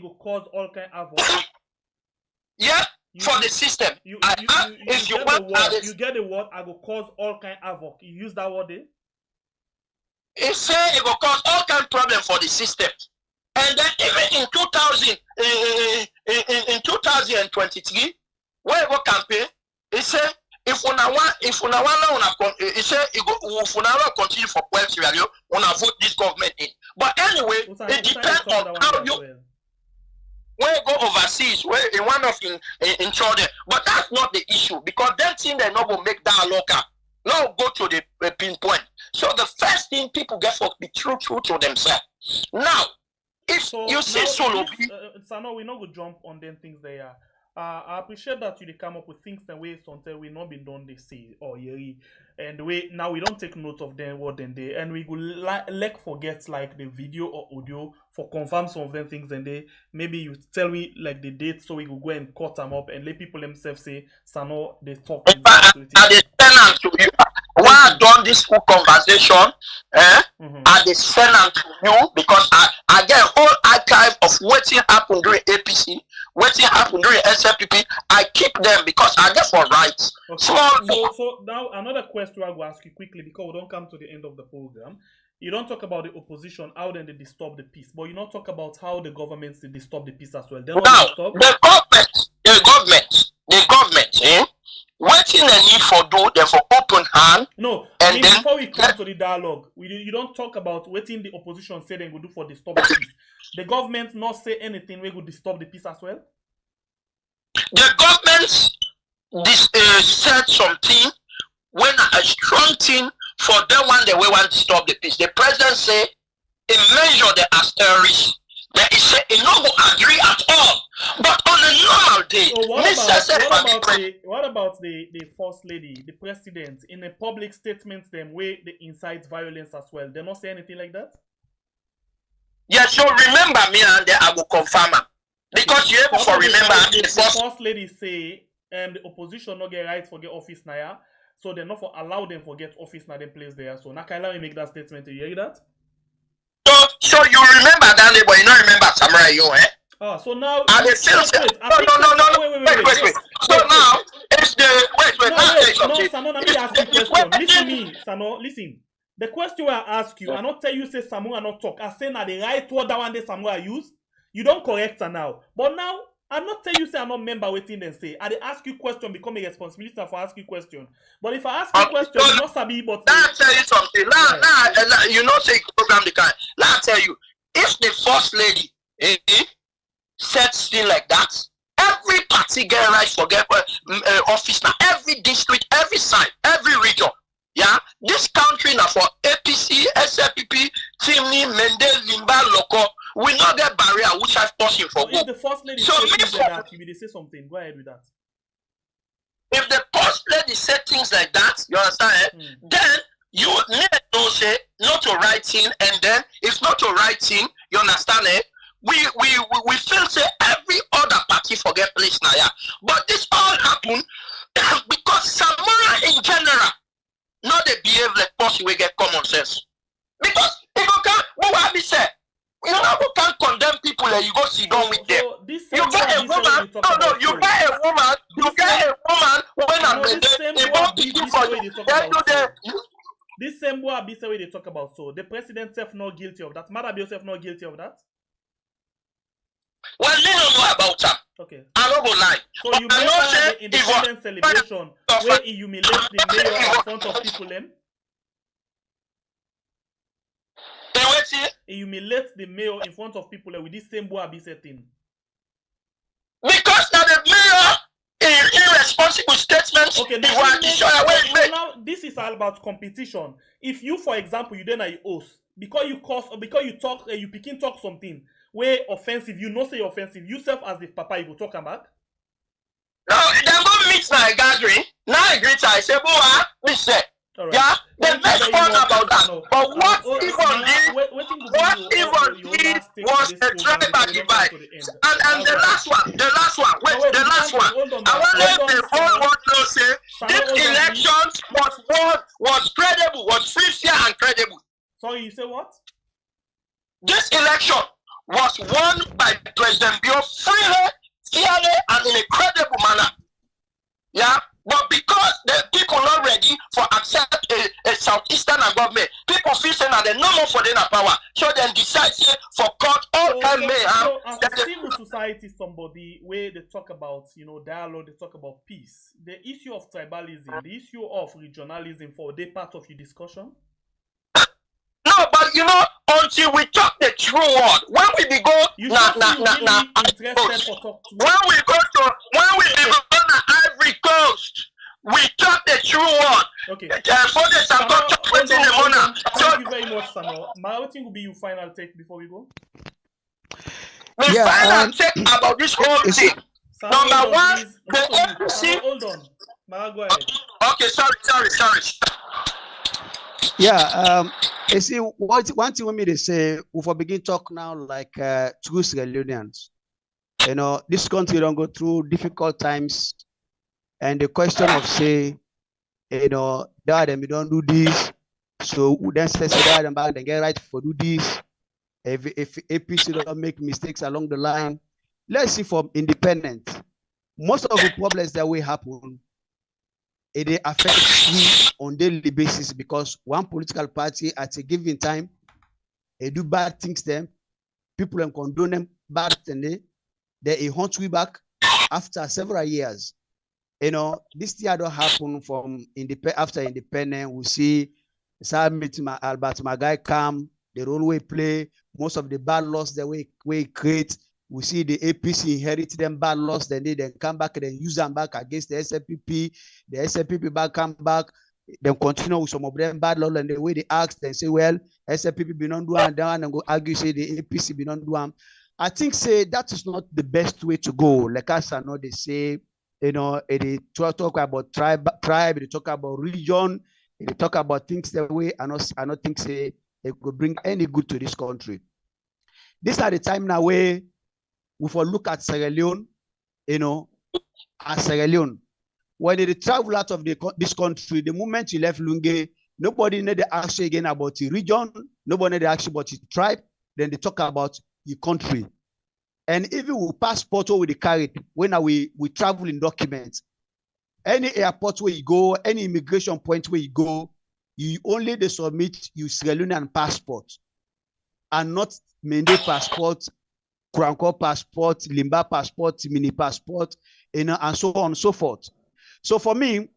Speaker 2: will cause all kind of havoc.
Speaker 4: Yeah. For the system,
Speaker 2: you get the word, I will cause all kind of havoc. You use that word there?
Speaker 4: It say it will cause all kind of problem for the system. And then even in 2023, when we go campaign, it say if una want it say if una continue for Sierra Leone, una vote this government in. But anyway, it depends on how you. When you go overseas, where in one of in Jordan, but that's not the issue because that thing they not will make that local. Now go to the pinpoint. So the first thing people get for be true to themselves. Now, if you see Solobi,
Speaker 2: Sano, we not go jump on them things there. I appreciate that you come up with things and ways until we not been done they say or yeri. And we now we don't take note of them what then they and we go like forget like the video or audio for confirm some of them things and they maybe you tell me like the date so we go and cut them up and let people themselves say Sano they talk.
Speaker 4: I send to you. When I done this full conversation, I send them to you because I get a whole archive of what happened during APC. What happened during SLPP, I keep them because I get for rights.
Speaker 2: Okay. So now another question I will ask you quickly because we don't come to the end of the program. You don't talk about the opposition, how then they disturb the peace, but you don't talk about how the governments they disturb the peace as well.
Speaker 4: Now, the government, what waiting a need for do them for open hand.
Speaker 2: No,
Speaker 4: and
Speaker 2: I mean,
Speaker 4: then
Speaker 2: before we come to the dialogue, you don't talk about what in the opposition say they will do for disturb the peace. The government not say anything we will disturb the peace as well.
Speaker 4: The government said something when a strong thing for them one they want to stop the peace. The president say he measure the as terrorists. But he said he not agree at all. But on a normal day,
Speaker 2: So what about the first lady, the president, in a public statement them where they incite violence as well? They not say anything like that?
Speaker 4: Yeah, so remember me and I will confirm her. Because you able to remember
Speaker 2: the first lady say the opposition not get right for get office now, so they not for allow them for get office now them place there. So Nakaila will make that statement. You hear that?
Speaker 4: So you remember that, but you don't remember Samurai Yo, eh?
Speaker 2: Ah, so now
Speaker 4: and they still say, no. Wait. So now it's the wait.
Speaker 2: Sano, let me ask you a question. Listen to me, Sano. Listen. The question I ask you, I not tell you say Samuel not talk. I say now the right word that one day Samuel use. You don't correct her now. But now I not tell you say I'm not member waiting and say. I ask you question become a responsibility for ask you question. But if I ask you question, you not sabi but.
Speaker 4: Now I tell you something. Now you know say program the kind. Now I tell you, if the first lady said still like that, every party get right for get office now. Every district, every side, every region. Yeah, this country now for APC, SLPP, Timni, Mende, Limba, Loco, we not get barrier which has possible for
Speaker 2: if the first lady say that, you will say something. Go ahead with that.
Speaker 4: If the first lady said things like that, you understand? Then you need to say not to writing, and then if not to writing, you understand it? We feel say every other party forget place now, yeah. But this all happen because Samora in general not they behave like person we get common sense. Because if you can't, what be said, you know who can't condemn people and you go sit down with them. You get a woman, you get a woman when I'm they won't be for you.
Speaker 2: This same way be say they talk about, so the president self not guilty of that. Mother be yourself not guilty of that.
Speaker 4: Well, they don't know about her.
Speaker 2: Okay.
Speaker 4: I don't go lie.
Speaker 2: So you remember the independence celebration where he humiliates the mayor in front of people them? He humiliates the mayor in front of people with this same boy be setting.
Speaker 4: Because now the mayor in irresponsible statements.
Speaker 2: Okay, now this is all about competition. If you, for example, you then are host because you talk, you begin talk something where offensive, you know say offensive. You self as the papa, you go talk about.
Speaker 4: No, they go meet my gathering. Now I greet her. I say, boy, me say. Right. Yeah, the best part about that. But what even did was a tribal divide. And the last one. Wait, the last one. I want to let the whole world know say this election was credible, was free, fair, and credible.
Speaker 2: Sorry, you say what?
Speaker 4: This election was won by President Bio freely, fairly, and in a credible manner. Yeah, but because the people not ready for accept a southeastern government, people feel saying that they no more for their power, so then decide for court all time may have.
Speaker 2: So as a civil society, somebody where they talk about dialogue, they talk about peace. The issue of tribalism, the issue of regionalism, for they part of your discussion.
Speaker 4: No, but until we talk the true word, when we be go when we be go to Ivory Coast, we talk the true word.
Speaker 2: Okay. Thank you very much, Samuel. My thing will be your final take before we go.
Speaker 4: Final take about this whole thing. Number one, the APC.
Speaker 2: Hold on. Go ahead.
Speaker 4: Okay, sorry.
Speaker 3: Yeah, you see, one thing with me they say, we for begin talk now like true Sierra Leoneans. This country don't go through difficult times, and the question of say, that we don't do this, so then say that and back then get right for do this. If APC don't make mistakes along the line, let's see from independent. Most of the problems that will happen, it affects me on daily basis because one political party at a given time, they do bad things them, people can condone them bad and they hunt we back after several years. this year don't happen from after independence. We see Albert Magai come, the role we play, most of the bad laws that we create. We see the APC inherit them bad laws, then they come back and then use them back against the SLPP. The SLPP back come back, then continue with some of them bad laws, and the way they ask, they say, well, SLPP be not doing and go argue, say the APC be not doing. I think say that is not the best way to go. Like us, I know they say, they talk about tribe, they talk about religion, they talk about things that way. I don't think say it could bring any good to this country. This are the time now where we for look at Sierra Leone, as Sierra Leone. When they travel out of this country, the moment you left Lunge, nobody need to ask you again about the region, nobody need to ask you about the tribe, then they talk about the country. And even with passport where we carry when we travel in documents, any airport where you go, any immigration point where you go, you only they submit your Sierra Leonean passport and not Mende passport, Kranko passport, Limba passport, Mini passport, and so on and so forth. So for me,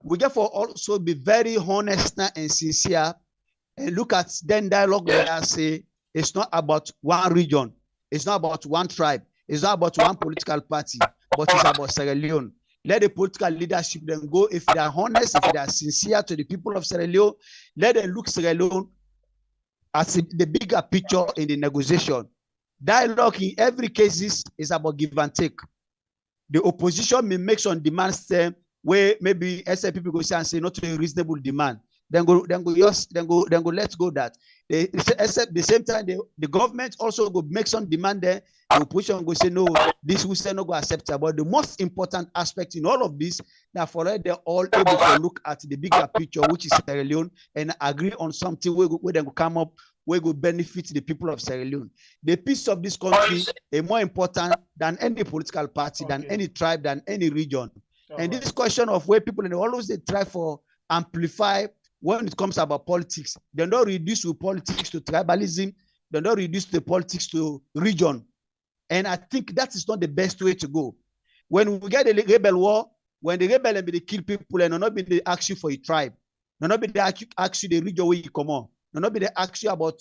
Speaker 3: we get for also be very honest and sincere and look at then dialogue where I say it's not about one region, it's not about one tribe, it's not about one political party, but it's about Sierra Leone. Let the political leadership then go, if they are honest, if they are sincere to the people of Sierra Leone, let them look Sierra Leone as the bigger picture in the negotiation. Dialogue in every case is about give and take. The opposition may make some demands where maybe SLPP go say and say not a reasonable demand. Then go let's go that. The same time the government also go make some demand there. The opposition go say no, this will say no go accept it. But the most important aspect in all of this, that for they're all able to look at the bigger picture, which is Sierra Leone, and agree on something where they go come up where will benefit the people of Sierra Leone. The peace of this country is more important than any political party, than any tribe, than any region. And this question of where people always they try for amplify when it comes about politics, they don't reduce the politics to tribalism, they don't reduce the politics to region. And I think that is not the best way to go. When we get the rebel war, when the rebel they kill people and not be they ask you for a tribe, not be they ask you the region where you come on, not be they ask you about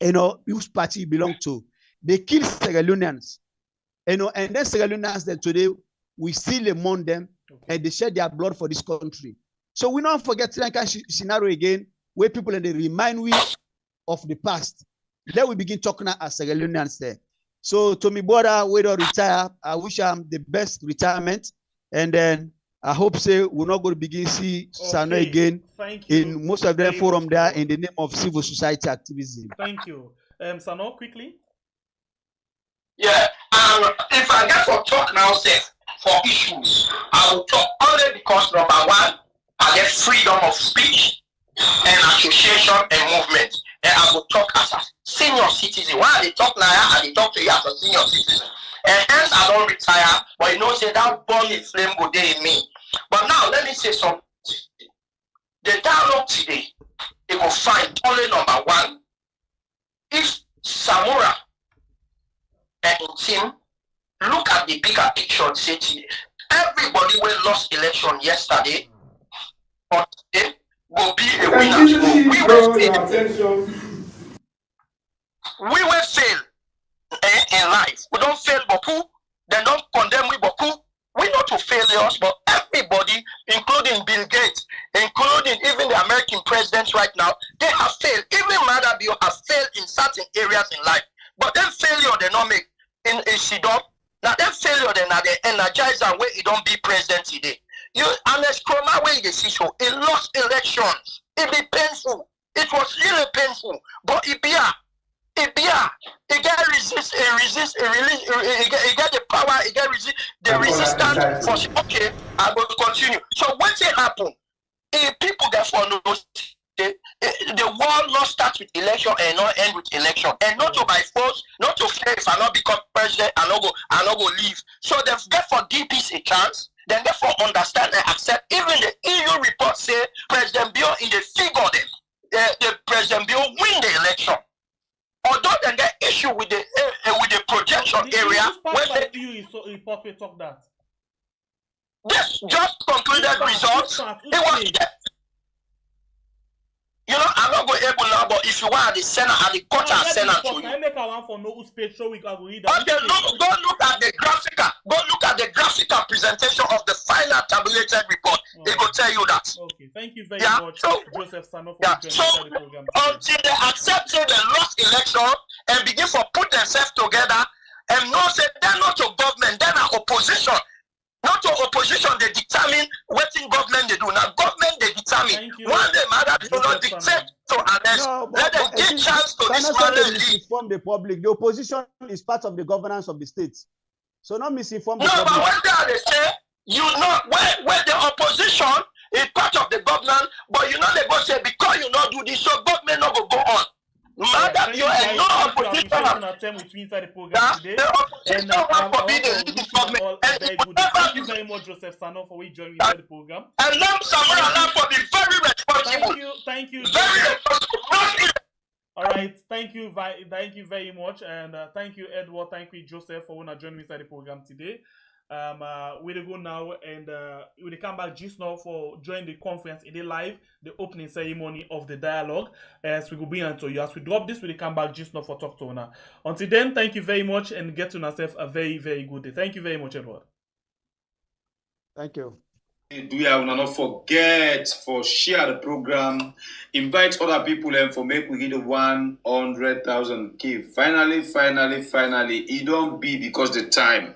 Speaker 3: which party you belong to. They kill Sierra Leoneans, and then Sierra Leoneans then today we still among them, and they shed their blood for this country. So we don't forget like a scenario again where people and they remind we of the past. Then we begin talking as Sierra Leoneans there. So to me, brother, we don't retire. I wish him the best retirement, and then I hope say we're not going to begin see Sano again in most of their forum there in the name of civil society activism.
Speaker 2: Thank you. Sano, quickly.
Speaker 4: Yeah, if I get for talk now, say for issues, I will talk only because number one, I get freedom of speech and association and movement. And I will talk as a senior citizen. When I talk now, I talk to you as a senior citizen. And hence I don't retire, but say that burning flame go there in me. But now let me say something. The dialogue today, it will find only number one. If Samura and team look at the bigger picture, say everybody will lost election yesterday, but today will be a winner. We will fail in life. We don't fail Boku. They don't condemn we Boku. We not to failures, but everybody, including Bill Gates, including even the American presidents right now, they have failed. Even Madabio has failed in certain areas in life. But then failure they not make in Sidon. Now that failure they not they energize and where it don't be president today. You and Chroma way the issue. It lost elections. It be painful. It was really painful. But it get resist, it get the power, it get the resistance for okay, I will continue. So once it happen, if people get for no the war not start with election and not end with election. And not to by force, not to fear if I not become president, I not go leave. So they get for DPs a chance, then therefore understand and accept. Even the EU report say President Bill in the figure them, the President Bill win the election. Although they get issue with the projection area, when
Speaker 2: you report we talk that.
Speaker 4: This just concluded results. It was, you know, I'm not going able now, but if you want at the Senate, at the court and Senate to you.
Speaker 2: I make one for no page so we can read
Speaker 4: that. Okay, go look at the graphical. Go look at the graphical presentation of the final tabulated report. It will tell you that.
Speaker 2: Okay, thank you very much,
Speaker 4: so,
Speaker 2: Joseph Sano, for
Speaker 4: the program. Until they accept they lost election and begin to put themselves together and know say they're not your government, they're not opposition. Not to opposition, they determine what in government they do. Now, government they determine. One day, matter do not dictate to others. Let them give chance to this man and
Speaker 3: misinform the public. The opposition is part of the governance of the state. So not misinform the
Speaker 4: public.
Speaker 3: No,
Speaker 4: but when they say, you know, where the opposition is part of the government, but you know they go say, because you not do this, so government not go on. Madam, you are not opposition.
Speaker 2: Inside the program today.
Speaker 4: And
Speaker 2: thank you very much, Joseph Sano, for joining inside the program.
Speaker 4: And now Samara for be very responsible.
Speaker 2: Thank you.
Speaker 4: Very responsible.
Speaker 2: All right, thank you very much, and thank you, Edward. Thank you, Joseph, for joining me inside the program today. We'll go now and we'll come back just now for join the conference in the live, the opening ceremony of the dialogue. As we will bring on to you. As we drop this, we'll come back just now for talk to now. Until then, thank you very much and get to yourself a very, very good day. Thank you very much, Edward.
Speaker 3: Thank you.
Speaker 1: Do you not forget for share the program, invite other people and for make we get 100,000 K. Finally, it don't be because the time.